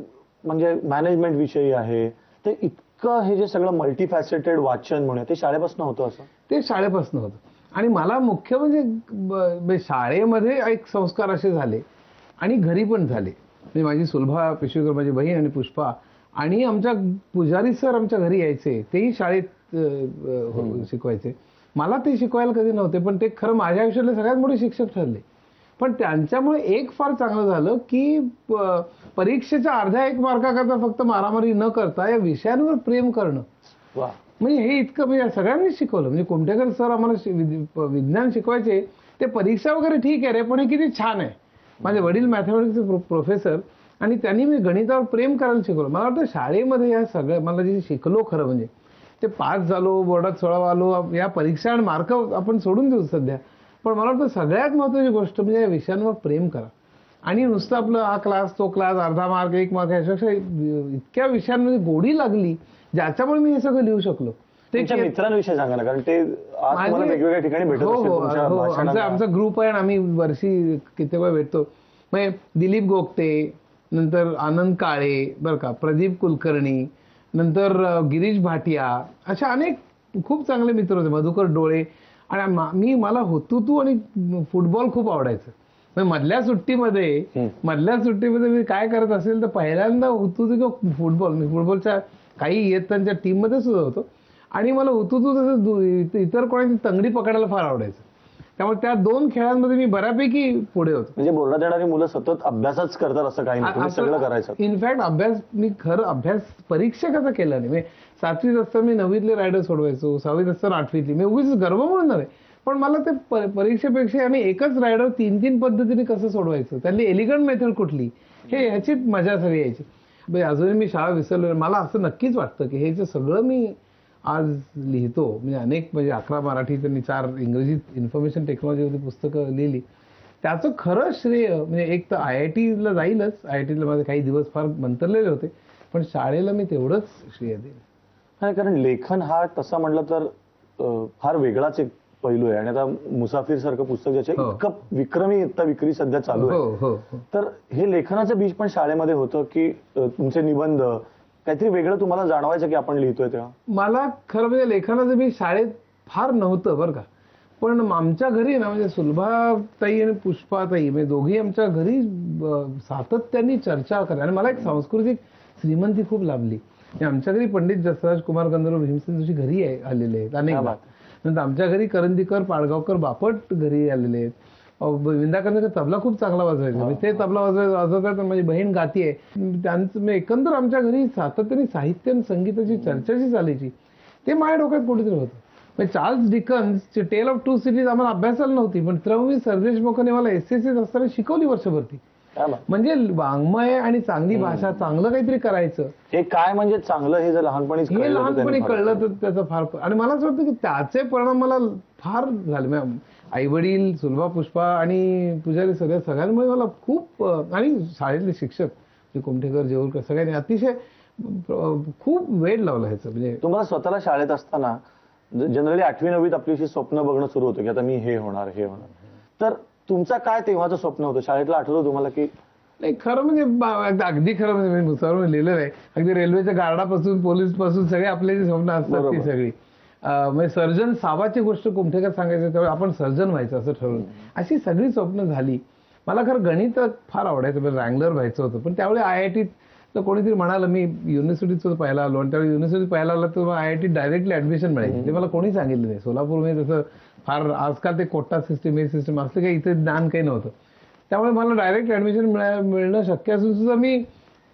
S2: म्हणजे मॅनेजमेंट विषयी आहे. तर इतकं हे जे सगळं मल्टीफॅसेटेड वाचन म्हणूया ते शाळेपासून होतं? असं ते
S6: शाळेपासून होतं. आणि मला मुख्य म्हणजे शाळेमध्ये एक संस्कार असे झाले आणि घरी पण झाले. म्हणजे माझी सुलभा पेशवेकर, माझी बहीण आणि पुष्पा, आणि आमच्या पुजारी सर आमच्या घरी यायचे, तेही शाळेत शिकवायचे. मला ते शिकवायला कधी नव्हते, पण ते खरं माझ्या आयुष्यातले सगळ्यात मोठे शिक्षक ठरले. पण त्यांच्यामुळे एक फार चांगलं झालं की परीक्षेच्या अर्ध्या 1 मार्काकरता फक्त मारामारी न करता या विषयांवर प्रेम करणं. म्हणजे हे इतकं म्हणजे सगळ्यांनी शिकवलं. म्हणजे कुमठेकर सर आम्हाला विज्ञान शिकवायचे, ते परीक्षा वगैरे ठीक आहे रे, पण हे किती छान आहे. माझे वडील मॅथमॅटिक्सचे प्रोफेसर आणि त्यांनी मी गणितावर प्रेम करायला शिकवलं. मला वाटतं शाळेमध्ये या सगळं मला जे शिकलो खरं म्हणजे ते पास झालो, बोर्डात 16 आलो, या परीक्षा आणि मार्क आपण सोडून देऊ सध्या, पण मला वाटतं सगळ्यात महत्त्वाची गोष्ट म्हणजे या विषयांवर प्रेम करा. आणि नुसतं आपलं हा क्लास तो क्लास, अर्धा मार्क 1 मार्क, याच्यापेक्षा इतक्या विषयांमध्ये गोडी लागली ज्याच्यामुळे मी हे सगळं लिहू शकलो.
S2: तुमच्या मित्रांविषयी सांगा ना, कारण ते आज तुम्हाला वेगवेगळ्या ठिकाणी भेटत असतील तुमच्या भाषणात.
S6: आमचा ग्रुप आहे आणि आम्ही वर्षी किती वेळा भेटतो. म्हणजे दिलीप गोगटे, नंतर आनंद काळे, बरं का, प्रदीप कुलकर्णी, नंतर गिरीश भाटिया, अशा अनेक खूप चांगले मित्र होते, मधुकर डोळे. आणि मला हुतुतू आणि फुटबॉल खूप आवडायचं. मधल्या सुट्टीमध्ये मी काय करत असेल तर पहिल्यांदा हुतुतू किंवा फुटबॉल, मी फुटबॉलच्या काही इयत्तांच्या टीममध्ये सुद्धा होतो. आणि मला हुतुतू तसं इतर कोणाची तंगडी पकडायला फार आवडायचं. त्यामुळे त्या 2 खेळांमध्ये मी बऱ्यापैकी पुढे होतो.
S2: म्हणजे बोर्डात येणारी मुलं सतत अभ्यासच करतात असं काही नाही, सगळं करायचं.
S6: इनफॅक्ट अभ्यास मी खरं अभ्यास परीक्षकाचा केला नाही. 7वीत असताना मी 9वीतले रायडर सोडवायचो, 6वीत असताना 8वीतली. मी उगीच गर्व म्हणून नव्हे, पण मला ते परीक्षेपेक्षा आम्ही एकच रायडर 3-3 पद्धतीने कसं सोडवायचं, त्यातली एलिगंट मेथड कुठली, हे ह्याची मजा सगळी यायची. अजूनही मी शाळा विसरलो. मला असं नक्कीच वाटतं की हे जे सगळं मी आज लिहितो, म्हणजे अनेक, म्हणजे 11 मराठी त्यांनी 4 इंग्रजीत इन्फॉर्मेशन टेक्नॉलॉजीवरती पुस्तकं लिहिली, त्याचं खरं श्रेय म्हणजे एक तर IIT ला जाईलच. IIT ला माझे काही दिवस फार मंतरलेले होते, पण शाळेला मी तेवढंच श्रेय देईन.
S2: कारण लेखन हा तसं म्हटलं तर फार वेगळाच एक पैलू आहे. आणि आता मुसाफिर सारखं पुस्तक ज्याच्या इतकं विक्रमी विक्री सध्या चालू आहे, तर हे लेखनाचं बीज पण शाळेमध्ये होतं की तुमचे निबंध काहीतरी वेगळं तुम्हाला जाणवायचं की आपण लिहितोय तेव्हा? मला
S6: खरं म्हणजे लेखनाचं बीज शाळेत फार नव्हतं बरं का, पण आमच्या घरी ना, म्हणजे सुलभाताई आणि पुष्पाताई, म्हणजे दोघी आमच्या घरी सातत्याने चर्चा करा. आणि मला एक सांस्कृतिक श्रीमंती खूप लाभली. आमच्या घरी पंडित जसराज कुमार गंधर्व भीमसेन जोशी घरी आलेले आहेत अनेक. नंतर आमच्या घरी करंदीकर, पाडगावकर, बापट घरी आलेले आहेत. विंदाकरचा तबला खूप चांगला वाजवायचा, ते तबला वाजवतात. माझी बहीण गातीये. त्यांचं एकंदर आमच्या घरी सातत्याने साहित्य आणि संगीताची चर्चा जी चालायची ते माझ्या डोक्यात कुठेतरी होतं. म्हणजे चार्ल्स डिकन्सची टेल ऑफ 2 सिटीज आम्हाला अभ्यासाला नव्हती, पण त्र्यंबवी सरदेशमुखाने मला SSC असताना शिकवली वर्षभरती. म्हणजे वाङ्मय आणि चांगली भाषा, चांगलं काहीतरी करायचं, हे काय म्हणजे चांगलं, हे जर लहानपणी कळलं तर त्याचा फार. आणि मला असं वाटतं की त्याचे परिणाम मला फार झाले. आई वडील, सुलभा, पुष्पा आणि पुजारी सगळ्यांमुळे मला खूप, आणि शाळेतले शिक्षक कुमठेकर, जेवळकर, सगळ्यांनी अतिशय खूप वेळ लावला ह्याचं. म्हणजे तुम्हाला स्वतःला शाळेत असताना जनरली 8वी 9वीत आपलीशी स्वप्न बघणं सुरू होतं की आता मी हे होणार, तर तुमचं काय तेव्हाचं स्वप्न होतं शाळेतलं, आठवतं तुम्हाला? की नाही, खरं म्हणजे अगदी खरं म्हणजे मी मुसावर लिहिलेलं आहे. अगदी रेल्वेच्या गार्डापासून पोलीस पासून सगळे आपले जे स्वप्न असतात ती सगळी. म्हणजे सर्जन सावाची गोष्ट कुमठेकर सांगायचं, त्यावेळी आपण सर्जन व्हायचं असं ठरवलं. अशी सगळी स्वप्न झाली. मला खरं गणित फार आवडायचं, रँगलर व्हायचं होतं. पण त्यावेळी IIT तर कोणीतरी म्हणालं, मी युनिव्हर्सिटीत पहिला आलो आणि त्यावेळी युनिव्हर्सिटीत पहिला आला तर IIT डायरेक्टली ऍडमिशन मिळायची. ते मला कोणी सांगितलं नाही. सोलापूरमध्ये तसं फार आजकाल ते कोटा सिस्टीम, हे सिस्टीम असलं काही इथे ज्ञान काही नव्हतं. त्यामुळे मला डायरेक्ट ऍडमिशन मिळणं शक्य असून सुद्धा मी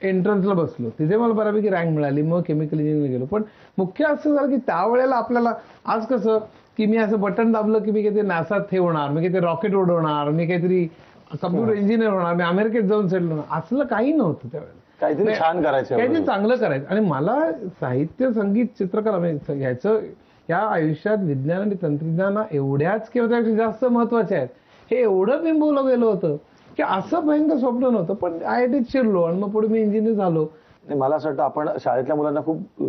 S6: एंट्रन्सला बसलो. तिथे मला बऱ्यापैकी रँक मिळाली. मग केमिकल इंजिनिअरिंग गेलो. पण मुख्य असं झालं की त्यावेळेला आपल्याला आज कसं की मी असं बटन दाबलं की मी काहीतरी नासात हे होणार, मी काहीतरी रॉकेट उडवणार, मी काहीतरी कम्प्युटर इंजिनियर होणार, मी अमेरिकेत जाऊन सेटल होणार, असलं काही नव्हतं त्यावेळेला. काहीतरी छान करायचं, काहीतरी चांगलं करायचं. आणि मला साहित्य, संगीत, चित्रकला ह्याचं या आयुष्यात विज्ञान आणि तंत्रज्ञान एवढ्याच किंवा त्यापेक्षा जास्त महत्वाचे आहेत हे एवढं बिंबवलं गेलं होतं की असं भयंकर स्वप्न नव्हतं. पण IITत शिरलो आणि मग पुढे मी इंजिनियर झालो. मला असं वाटतं आपण शाळेतल्या मुलांना खूप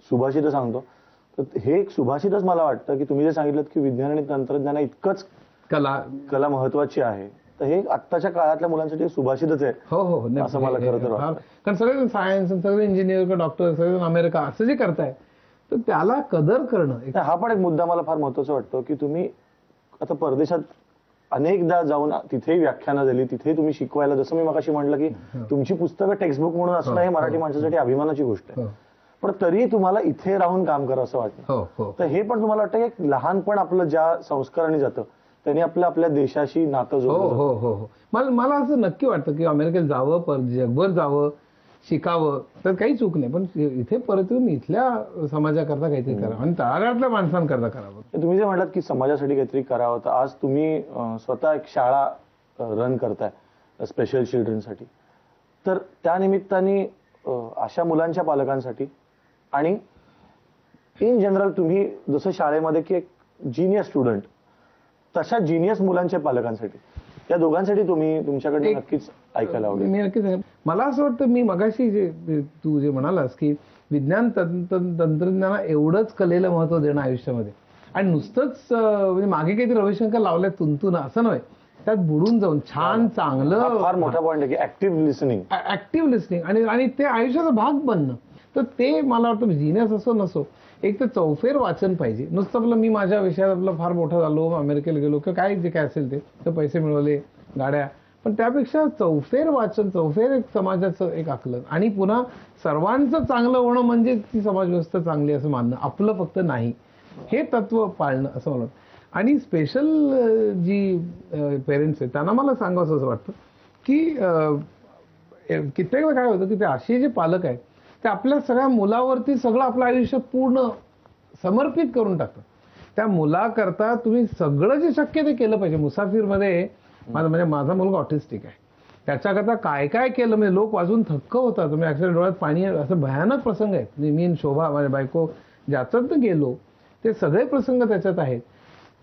S6: सुभाषित सांगतो, तर हे एक सुभाषितच मला वाटतं की तुम्ही जे सांगितलं की विज्ञान आणि तंत्रज्ञान इतकंच कला महत्वाची आहे, तर हे आत्ताच्या काळातल्या मुलांसाठी सुभाषितच आहे. हो, असं मला खरं तर वाटतं. कारण सगळे सायन्स, सगळे इंजिनियर किंवा डॉक्टर, सगळे अमेरिका असं जे करताय, तर त्याला कदर करणं, हा पण एक मुद्दा मला फार महत्वाचा वाटतो की तुम्ही आता परदेशात अनेकदा जाऊन तिथेही व्याख्यानं झाली, तिथे तुम्ही शिकवायला, जसं मी मगाशी म्हटलं की तुमची पुस्तकं टेक्स्टबुक म्हणून असणं हे मराठी माणसासाठी अभिमानाची गोष्ट आहे. पण तरी तुम्हाला इथे राहून काम करा असं वाटतं. तर हे पण तुम्हाला वाटतं की लहानपण आपलं ज्या संस्काराने जातं त्यांनी आपल्या देशाशी नातं जोडलं. मला असं नक्की वाटतं की अमेरिकेत जावं, जगभर जावं, शिकावं, तर काही चूक नाही. पण इथे परत येऊन इथल्या समाजाकरता काहीतरी करावं आणि तळागाळातल्या माणसांकरता करावं. तुम्ही जे म्हटलात की समाजासाठी काहीतरी करावं, तर आज तुम्ही स्वतः एक शाळा रन करताय स्पेशल चिल्ड्रनसाठी.
S2: तर त्या निमित्ताने अशा मुलांच्या पालकांसाठी आणि इन जनरल तुम्ही जसं शाळेमध्ये की एक जीनियस स्टुडंट, तशा जीनियस मुलांच्या पालकांसाठी, या दोघांसाठी तुम्ही तुमच्याकडे नक्कीच ऐकायला आवडेल.
S6: मी नक्कीच मला असं वाटतं, मी मगाशी तू जे म्हणालास की विज्ञान तंत्रज्ञानाला एवढंच कलेला महत्व देणं आयुष्यामध्ये, आणि नुसतंच म्हणजे मागे काहीतरी रविशंकर लावलंय तुंतून असं नव्हे, त्यात बुडून जाऊन छान चांगलं
S2: फार मोठा पॉईंट आहे की ऍक्टिव्ह लिसनिंग
S6: आणि ते आयुष्याचा भाग बनणं. तर ते मला वाटतं जिनियस असो नसो, एक तर चौफेर वाचन पाहिजे. नुसतं आपलं मी माझ्या विषयात आपलं फार मोठा झालो, अमेरिकेला गेलो किंवा काय जे काय असेल ते पैसे मिळवले, गाड्या, पण त्यापेक्षा चौफेर वाचन, चौफेर एक समाजाचं एक आकलन, आणि पुन्हा सर्वांचं चांगलं होणं म्हणजे ती समाजव्यवस्था चांगली असं मानणं, आपलं फक्त नाही, हे तत्व पाळणं असं मला वाटतं. आणि स्पेशल जी पेरेंट्स आहेत त्यांना मला सांगावं असं वाटतं की कित्येकदा काय होतं की ते असे जे पालक आहेत ते आपल्या सगळ्या मुलावरती सगळं आपलं आयुष्य पूर्ण समर्पित करून टाकतात. त्या मुलाकरता तुम्ही सगळं जे शक्य ते केलं पाहिजे. मुसाफिरमध्ये म्हणजे माझा मुलगा ऑटिस्टिक आहे, त्याच्याकरता काय काय केलं म्हणजे लोक वाजून थक्क होतात. तुम्ही अक्षर डोळ्यात पाणी, असं भयानक प्रसंग आहेत. मी शोभा माझ्या बायको ज्याच्यात गेलो ते सगळे प्रसंग त्याच्यात आहेत.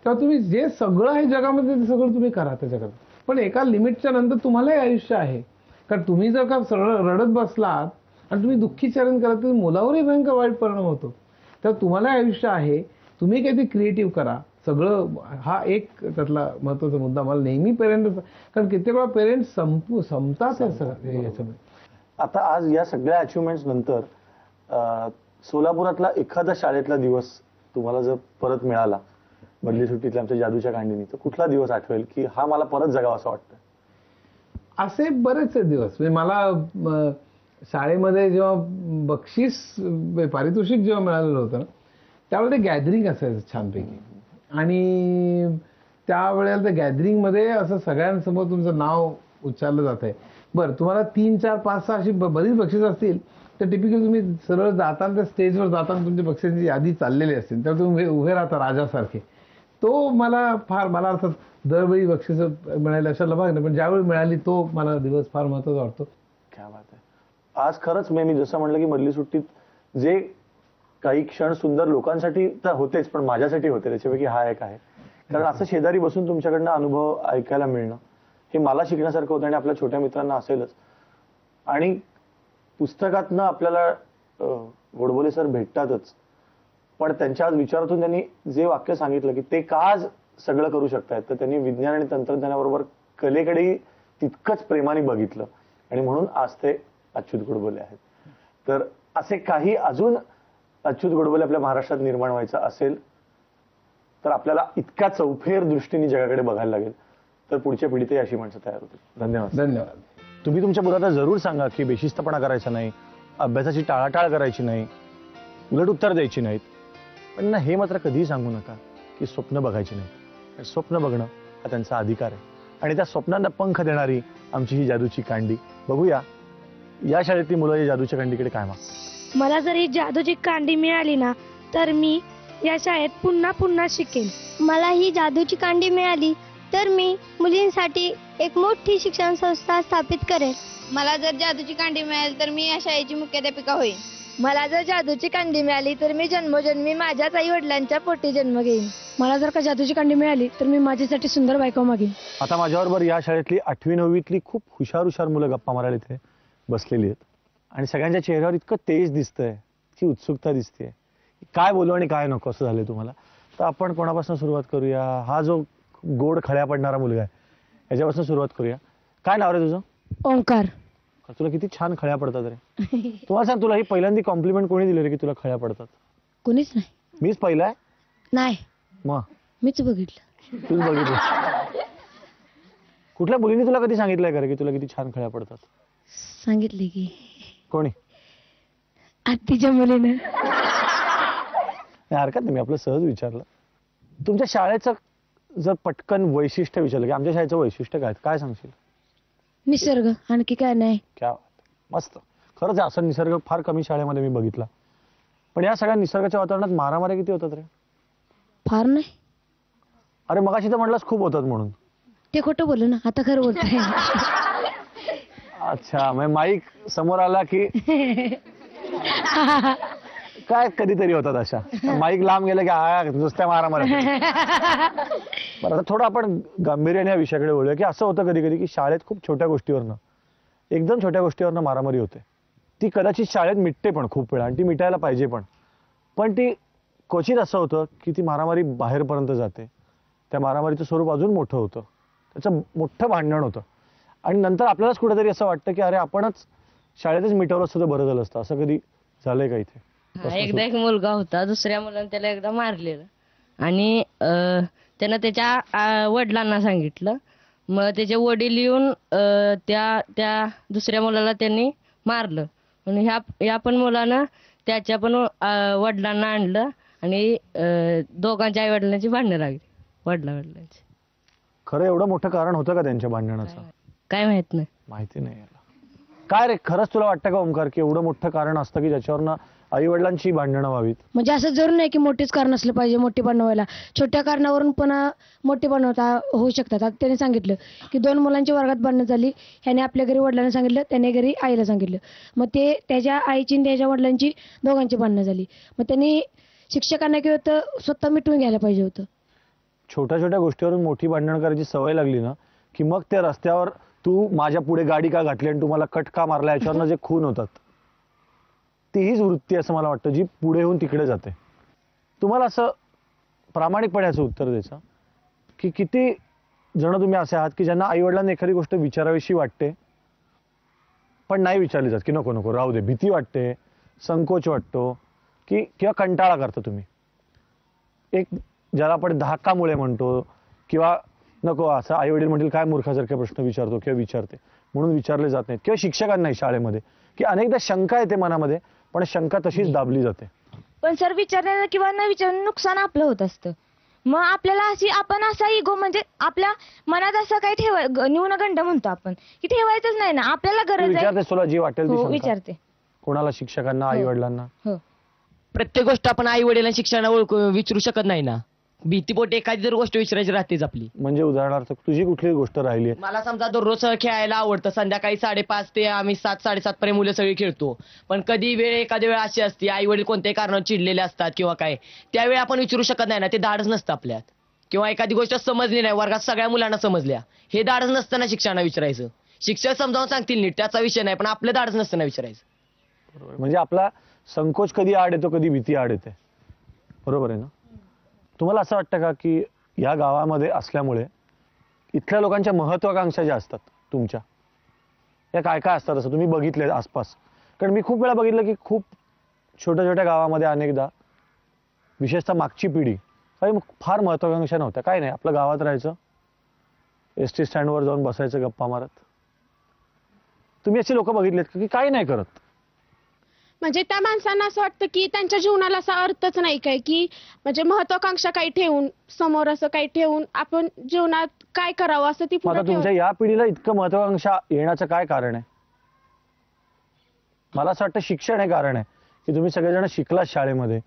S6: तेव्हा तुम्ही जे सगळं आहे जगामध्ये ते सगळं तुम्ही करा त्याच्याकरता, पण एका लिमिटच्या नंतर तुम्हालाही आयुष्य आहे. कारण तुम्ही जर का सरळ रडत बसलात आणि तुम्ही दुःखी चरण करत तर मुलावरही भयंकर वाईट परिणाम होतो. तर तुम्हाला आयुष्य आहे, तुम्ही काहीतरी क्रिएटिव्ह करा सगळं. हा एक त्यातला महत्वाचा मुद्दा मला नेहमी पेरेंट्स, कारण कित्येक वेळा पेरेंट्स संपतात याच्यामध्ये.
S2: आता आज या सगळ्या अचिव्हमेंट्स नंतर सोलापुरातला एखादा शाळेतला दिवस तुम्हाला जर परत मिळाला मधली सुट्टीतल्या आमच्या जादूच्या कांडीनी, तर कुठला दिवस आठवेल की हा मला परत जगावा असं वाटतं?
S6: असे बरेचसे दिवस म्हणजे मला शाळेमध्ये जेव्हा बक्षीस पारितोषिक जेव्हा मिळालेलं होतं ना त्यावेळेला ते गॅदरिंग असायचं छानपैकी, आणि त्यावेळेला त्या गॅदरिंगमध्ये असं सगळ्यांसमोर तुमचं नाव उच्चारलं जात आहे. बरं, तुम्हाला 3, 4, 5, 6 अशी बरीच बक्षीस असतील तर टिपिकल तुम्ही सरळ जाताना त्या स्टेजवर जाताना तुमच्या बक्षिसांची यादी चाललेली असतील तर तुम्ही उभे राहता राजासारखे. तो मला अर्थात दरवेळी बक्षीस मिळाली अशा भाग नाही, पण ज्यावेळी मिळाली तो मला दिवस फार महत्वाचा वाटतो.
S2: क्या बात आहे. आज खरंच मी जसं म्हणलं की मधली सुट्टीत जे काही क्षण सुंदर लोकांसाठी तर होतेच, पण माझ्यासाठी होते, त्याच्यापैकी हा एक आहे. कारण असं शेजारी बसून तुमच्याकडनं अनुभव ऐकायला मिळणं हे मला शिकण्यासारखं होतं, आणि आपल्या छोट्या मित्रांना असेलच. आणि पुस्तकातनं आपल्याला गोडबोले सर भेटतातच, पण त्यांच्या आज विचारातून त्यांनी जे वाक्य सांगितलं की ते का आज सगळं करू शकतायत, तर त्यांनी विज्ञान आणि तंत्रज्ञानाबरोबर कलेकडेही तितकंच प्रेमाने बघितलं, आणि म्हणून आज ते अच्युत गोडबोले आहेत. तर असे काही अजून अच्युत गोडबोले आपल्या महाराष्ट्रात निर्माण व्हायचं असेल तर आपल्याला इतक्या चौफेर दृष्टीने जगाकडे बघायला लागेल, तर पुढच्या पिढीतही अशी माणसं तयार होतील.
S6: धन्यवाद.
S2: तुम्ही तुमच्या मुलांना जरूर सांगा की बेशिस्तपणा करायचा नाही, अभ्यासाची टाळाटाळ करायची नाही, उलट उत्तर द्यायची नाहीत, पण ना हे मात्र कधीही सांगू नका की स्वप्न बघायची नाही. स्वप्न बघणं हा त्यांचा अधिकार आहे, आणि त्या स्वप्नांना पंख देणारी आमची ही जादूची कांडी. बघूया या शाळेतली मुलं या जादूच्या कांडीकडे काय मागतात.
S4: मला जर ही जादूची कांडी मिळाली ना तर मी या शाळेत पुन्हा पुन्हा शिकेन.
S3: मला ही जादूची कांडी मिळाली तर मी मुलींसाठी एक मोठी शिक्षण संस्था स्थापित करेन.
S5: मला जर जादूची कांडी मिळाली तर मी या शाळेची मुख्याध्यापिका होईल.
S4: मला जर जादूची कांडी मिळाली तर मी जन्मोजन्मी माझ्याच आई वडिलांच्या पोटी जन्म घेईन. मला जर का जादूची कांडी मिळाली तर मी माझ्यासाठी सुंदर बायको मागेन.
S2: आता माझ्याबरोबर या शाळेतली 8वी 9वीतली खूप हुशार मुलं गप्पा मारायला इथे बसलेली आहेत, आणि सगळ्यांच्या चेहऱ्यावर इतकं तेज दिसतंय, की उत्सुकता दिसते, काय बोलू आणि काय नको असं झालंय तुम्हाला. तर आपण कोणापासून सुरुवात करूया? हा जो गोड खळ्या पडणारा मुलगा आहे याच्यापासून सुरुवात करूया. काय नाव रे तुझं?
S4: ओंकार.
S2: तुला किती छान खळ्या पडतात रे. तुम्हाला सांग, तुला ही पहिल्यांदा कॉम्प्लिमेंट कोणी दिली रे की तुला खळ्या पडतात?
S4: कोणीच नाही.
S2: मीच पहिला आहे.
S4: नाही,
S2: मग
S4: मीच बघितलं.
S2: तूच बघितलं. कुठल्या मुलीने तुला कधी सांगितलंय का रे की तुला किती छान खळ्या पडतात?
S4: सांगितले की.
S2: कोणी?
S4: आत्तीच्या मुलीनं.
S2: हरकत नाही, मी आपलं सहज विचारलं. तुमच्या शाळेचं जर पटकन वैशिष्ट्य विचारलं की आमच्या शाळेचं वैशिष्ट्य काय सांगशील?
S4: निसर्ग, आणखी काय नाही.
S2: क्या मस्त. खरंच असं निसर्ग फार कमी शाळेमध्ये मी बघितला, पण या सगळ्या निसर्गाच्या वातावरणात मारामाऱ्या किती होतात रे?
S4: फार नाही.
S2: अरे मगाशी तर म्हटलंस खूप होतात म्हणून.
S4: ते खोटं बोललो ना, आता खरं बोलतोय.
S2: अच्छा, म्हणजे माईक समोर आला की काय कधीतरी होतात अशा, माईक लांब गेलं की हा नुसत्या मारामाऱ्या. बरं, आता थोडं आपण गांभीर्याने या विषयाकडे बोलूया की असं होतं कधी कधी की शाळेत खूप छोट्या गोष्टीवरनं, एकदम छोट्या गोष्टीवरनं मारामारी होते. ती कदाचित शाळेत मिटते पण खूप वेळा, आणि ती मिटायला पाहिजे पण ती क्वचित असं होतं की ती मारामारी बाहेरपर्यंत जाते. त्या मारामारीचं स्वरूप अजून मोठं होतं, त्याचं मोठं भांडण होतं, आणि नंतर आपल्यालाच कुठेतरी असं वाटतं की अरे आपणच शाळेतच मिटवलं असतं तर बरं झालं असतं. असं कधी झालंय का इथे?
S7: एकदा एक मुलगा होता, दुसऱ्या मुलाने त्याला एकदा मारलेलं, आणि त्यानं त्याच्या वडिलांना सांगितलं. मग त्याचे वडील येऊन त्या दुसऱ्या मुलाला त्यांनी मारलं, आणि ह्या पण मुलानं त्याच्या पण वडिलांना आणलं, आणि दोघांच्या आई वडिलांची भांडणं लागली, वडिलांची.
S2: खरं एवढं मोठं कारण होतं का त्यांच्या भांडणाचं?
S7: काय माहित नाही.
S2: माहिती नाही याला. काय रे, खरंच तुला वाटतं का ओमकार की एवढं मोठं कारण असतं की ज्याच्यावरनं आई वडिलांची भांडणं व्हावीत?
S8: म्हणजे असं जरूर नाही की मोठेच कारण असलं पाहिजे मोठे बनवायला, छोट्या कारणावरून पण मोठे बनवता होऊ शकतात. आता त्याने सांगितलं की 2 मुलांच्या वर्गात भांडणं झाली, ह्याने आपल्या घरी वडिलांना सांगितलं, त्याने घरी आईला सांगितलं, मग ते त्याच्या आईची आणि त्याच्या वडिलांची दोघांची भांडणं झाली. मग त्यांनी शिक्षकांना किंवा तर स्वतः मिटवून घ्यायला पाहिजे होतं.
S2: छोट्या छोट्या गोष्टीवरून मोठी भांडण करायची सवय लागली ना की मग ते रस्त्यावर तू माझ्या पुढे गाडी का घातली आणि तू मला कट का मारला याच्यावरनं जे खून होतात, तीच वृत्ती असं मला वाटतं जी पुढे होऊन तिकडे जाते. तुम्हाला असं प्रामाणिकपणे याचं उत्तर द्यायचं की किती जण तुम्ही असे आहात की ज्यांना आई वडिलांना एखादी गोष्ट विचारावीशी वाटते पण नाही विचारली जात, की नको नको राहू दे, भीती वाटते, संकोच वाटतो, की किंवा कंटाळा करता तुम्ही, एक ज्याला आपण धाकामुळे म्हणतो, किंवा नको असं आई वडील म्हणतील काय मूर्खासारखे प्रश्न विचारतो किंवा विचारते म्हणून विचारले जात नाहीत, किंवा शिक्षकांनाही शाळेमध्ये की अनेकदा शंका येते मनामध्ये पण शंका तशीच दाबली जाते.
S4: पण सर विचारण्यानं किंवा न विचारण्यानं नुकसान आपलं होत असतं. मग आपल्याला आपण असा इगो म्हणजे आपल्या मनात असं काही न्यूनगंड म्हणतो आपण की ठेवायचंच नाही ना, आपल्याला गरज
S2: विचारते तुला जी वाटेल ती शंका.
S4: विचारते
S2: कोणाला? शिक्षकांना, आई वडिलांना.
S9: प्रत्येक गोष्ट आपण आई वडिलांना शिक्षकांना विचारू शकत नाही ना, भीतीपोटी एखादी जर गोष्ट विचारायची राहतेच आपली.
S2: म्हणजे उदाहरणार्थ तुझी कुठली गोष्ट राहिली?
S9: मला समजा दररोज खेळायला आवडतं, संध्याकाळी 5:30 ते आम्ही 7-7:30 पर्यंत मुलं सगळी खेळतो, पण कधी एखादी वेळ अशी असते आई वडील कोणत्याही कारणावर चिडलेले असतात किंवा काय, त्यावेळी आपण विचारू शकत नाही ना, ते धाडच नसतं आपल्यात. किंवा एखादी गोष्ट समजली नाही, वर्गात सगळ्या मुलांना समजल्या, हे धाडच नसतं ना शिक्षकांना विचारायचं. शिक्षक समजावून सांगतील नीट, त्याचा विषय नाही, पण आपलं धाडच नसतं ना विचारायचं.
S2: बरोबर, म्हणजे आपला संकोच कधी आड येतो, कधी भीती आड येते. बरोबर आहे ना? तुम्हाला असं वाटतं का की या गावामध्ये असल्यामुळे इथल्या लोकांच्या महत्वाकांक्षा ज्या असतात तुमच्या, या काय काय असतात असं तुम्ही बघितले आसपास? कारण मी खूप वेळा बघितलं की खूप छोट्या छोट्या गावामध्ये अनेकदा, विशेषतः मागची पिढी, काही फार महत्वाकांक्षा नव्हत्या, काय नाही, आपलं गावात राहायचं, एसटी स्टँडवर जाऊन बसायचं गप्पा मारत. तुम्ही अशी लोक बघितलेत की काही नाही करत?
S10: म्हणजे त्या माणसांना असं वाटतं की त्यांच्या जीवनाला असा अर्थच नाही काय, की म्हणजे महत्वाकांक्षा काही ठेवून, समोर असं काही ठेवून आपण जीवनात काय करावं असं ती पुढे.
S2: तुमच्या या पिढीला इतकं महत्वाकांक्षा येण्याचं काय कारण आहे? मला असं वाटतं शिक्षण हे कारण आहे की तुम्ही सगळेजण शिकलात शाळेमध्ये,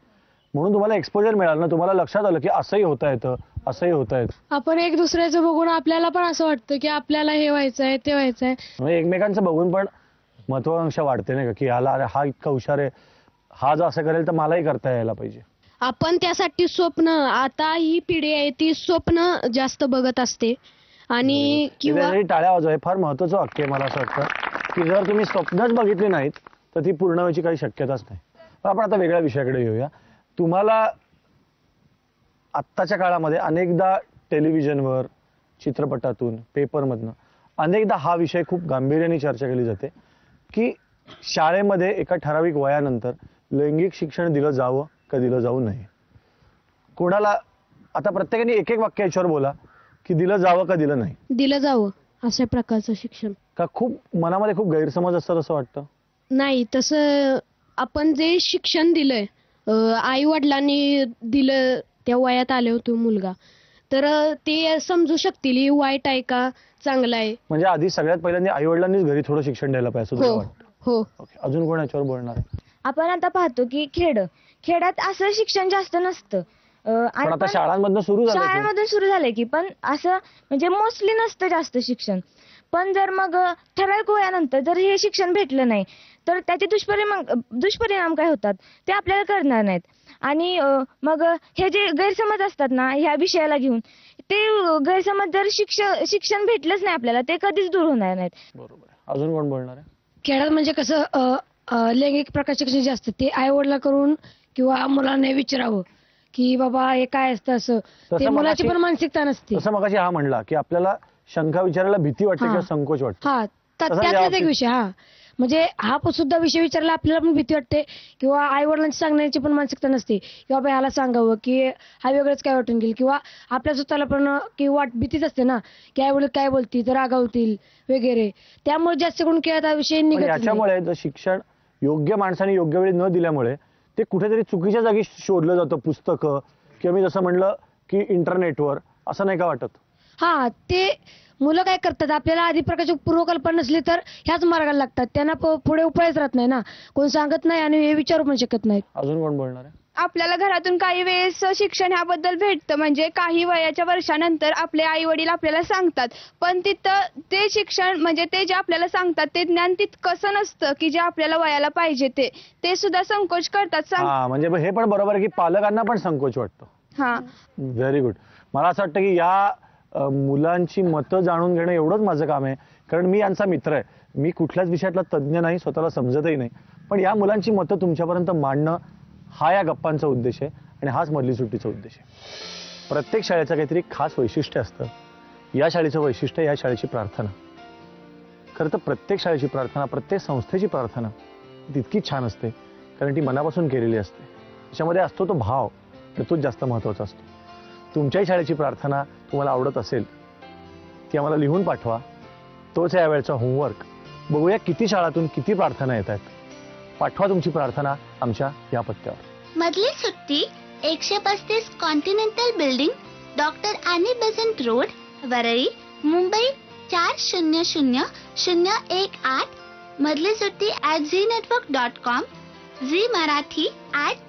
S2: म्हणून तुम्हाला एक्सपोजर मिळालं ना, तुम्हाला लक्षात आलं की असंही होता येतं, असंही होता येतं.
S8: आपण एक दुसऱ्याचं बघून आपल्याला पण असं वाटतं की आपल्याला हे व्हायचंय ते व्हायचंय,
S2: म्हणजे एकमेकांचं बघून पण महत्वाकांक्षा वाढते नाही का, की ह्याला अरे हा इतका हुशार आहे, हा जर असं करेल तर मलाही करता यायला पाहिजे.
S10: आपण त्यासाठी स्वप्न, आता ही पिढी आहे ती स्वप्न जास्त बघत असते, आणि किंवा
S2: टाळ्या वाजवा, हे फार महत्वाचं वाक्य आहे. मला असं वाटतं की जर तुम्ही स्वप्नच बघितली नाहीत तर ती पूर्ण व्हायची काही शक्यताच नाही. पण आपण आता वेगळ्या विषयाकडे येऊया. तुम्हाला आत्ताच्या काळामध्ये अनेकदा टेलिव्हिजनवर, चित्रपटातून, पेपरमधनं अनेकदा हा विषय खूप गांभीर्याने चर्चा केली जाते की शाळेमध्ये एका ठराविक वयानंतर लैंगिक शिक्षण दिलं जावं का दिलं जाऊ नये. कोणाला आता प्रत्येकाने एक एक वाक्य याच्यावर बोला की दिलं जावं का दिलं नाही.
S10: दिलं जावं अशा प्रकारचं शिक्षण.
S2: का खूप मनामध्ये खूप गैरसमज असतात असं वाटतं?
S10: नाही, तसं आपण जे शिक्षण दिलंय, आई वडिलांनी दिलं, त्या वयात आले होते मुलगा, तर ते समजू शकतील ही वाईट आहे का चांगलं आहे.
S2: म्हणजे आधी सगळ्यात पहिल्यांदा आई वडिलांनीच घरी थोडं शिक्षण द्यायला पाहिजे असं वाटतं.
S10: हो.
S2: अजून कोण याच्यावर बोलणार आहे?
S4: आपण आता पाहतो की खेड्यात असं शिक्षण जास्त नसतं,
S2: पण आता शाळांमधून सुरू झालं,
S4: शाळेमधून सुरू झालंय की, पण असं म्हणजे मोस्टली नसतं जास्त शिक्षण. पण जर मग ठराविक वयानंतर जर हे शिक्षण भेटलं नाही तर त्याचे दुष्परिणाम काय होतात ते आपल्याला कळणार नाहीत. आणि मग हे जे गैरसमज असतात ना ह्या विषयाला घेऊन, ते गैरसमज जर शिक्षण भेटलंच नाही आपल्याला ते कधीच दूर होणार नाहीत.
S2: बरोबर. अजून कोण बोलणार आहे?
S8: खेळात म्हणजे कसं लैंगिक प्रकार शिक्षण जे असतं ते आई वडिला करून किंवा मुलांना विचारावं की बाबा हे काय असतं असं, ते मुलाची पण मानसिकता नसते.
S2: तसं मगाशी हा म्हणला की आपल्याला शंका विचारायला भीती वाटते किंवा संकोच वाटतो.
S8: हा त्यातलाच एक विषय. हा म्हणजे हा सुद्धा विषय विचारला आपल्याला पण भीती वाटते किंवा आई वडिलांची सांगण्याची पण मानसिकता नसते की बाबा ह्याला सांगावं की हा वेगळंच काय वाटून घेईल, किंवा आपल्या स्वतःला पण की भीतीच असते ना की आई वडील काय बोलतील तर रागावतील वगैरे. त्यामुळे जास्त करून खेळाचा विषय निघत.
S2: याच्यामुळे जर शिक्षण योग्य माणसाने योग्य वेळी न दिल्यामुळे ते कुठेतरी चुकीच्या जागी शोधलं जातं, पुस्तकं किंवा मी जसं म्हणलं की इंटरनेटवर, असं नाही का वाटत?
S8: हा, ते मुलं काय करतात, आपल्याला आधी प्रकारची पूर्वकल्पना नसली तर ह्याच मार्गाला लागतात, त्यांना पुढे उपायच राहत नाही ना, कोण सांगत नाही आणि हे विचारू पण शकत नाहीत.
S2: अजून कोण बोलणार आहे?
S5: आपल्याला घरातून काही वेळेस शिक्षण ह्याबद्दल भेटतं, म्हणजे काही वयाच्या वर्षानंतर आपले आई वडील आपल्याला सांगतात, पण तिथं ते शिक्षण म्हणजे ते जे आपल्याला सांगतात ते ज्ञान तितकंसं नसतं की जे आपल्याला वयाला पाहिजे ते सुद्धा संकोच करतात.
S2: म्हणजे हे पण बरोबर आहे की पालकांना पण संकोच वाटतो.
S5: हा,
S2: व्हेरी गुड. मला असं वाटतं की या मुलांची मतं जाणून घेणं एवढंच माझं काम आहे, कारण मी यांचा मित्र आहे. मी कुठल्याच विषयातला तज्ज्ञ नाही, स्वतःला समजतही नाही, पण या मुलांची मतं तुमच्यापर्यंत मांडणं हा या गप्पांचा उद्देश आहे आणि हाच मधली सुट्टीचा उद्देश आहे. प्रत्येक शाळेचं काहीतरी खास वैशिष्ट्य असतं. या शाळेचं वैशिष्ट्य या शाळेची प्रार्थना. खरं तर प्रत्येक शाळेची प्रार्थना, प्रत्येक संस्थेची प्रार्थना तितकी छान असते कारण ती मनापासून केलेली असते. त्याच्यामध्ये असतो तो भाव, तर तोच जास्त महत्त्वाचा असतो. तुमच्याही शाळेची प्रार्थना तुम्हाला आवडत असेल ती आम्हाला लिहून पाठवा. तोच या वेळचा होमवर्क. बघूया किती शाळातून किती प्रार्थना येत आहेत. पाठवा तुमची प्रार्थना आमच्या या पत्त्यावर.
S11: मधली सुट्टी 135 continental building, doctor Annie Besant road, Worli, Mumbai 400018. मधली सुट्टी @ZNetwork.com, झी मराठी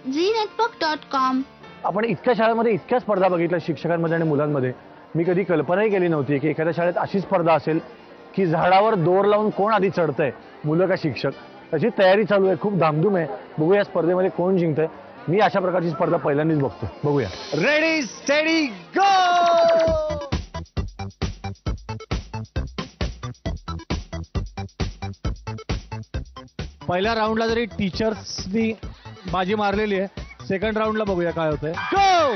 S11: @ZNetwork.com.
S2: आपण इतक्या शाळांमध्ये इतक्या स्पर्धा बघितल्या शिक्षकांमध्ये आणि मुलांमध्ये. मी कधी कल्पनाही केली नव्हती की एखाद्या शाळेत अशी स्पर्धा असेल की झाडावर दोर लावून कोण आधी चढतंय, मुलं का शिक्षक. त्याची तयारी चालू आहे, खूप धामधूम आहे. बघूया या स्पर्धेमध्ये कोण जिंकतंय. मी अशा प्रकारची स्पर्धा पहिल्यांदाच बघतोय. बघूया.
S1: रेडी स्टेडी गो. पहिल्या राऊंडला जरी टीचर्सनी बाजी मारलेली आहे, सेकंड राऊंडला बघूया काय होतंय. गो.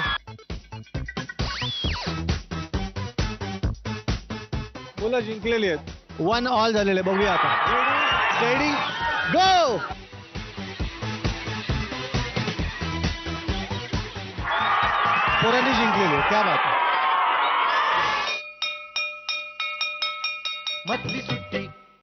S1: मुलं जिंकलेली आहेत. 1-1 झालेले. बघूया आता. रेडी गो. पोरांनी जिंकलेली. क्या बात आहे. मधली सुट्टी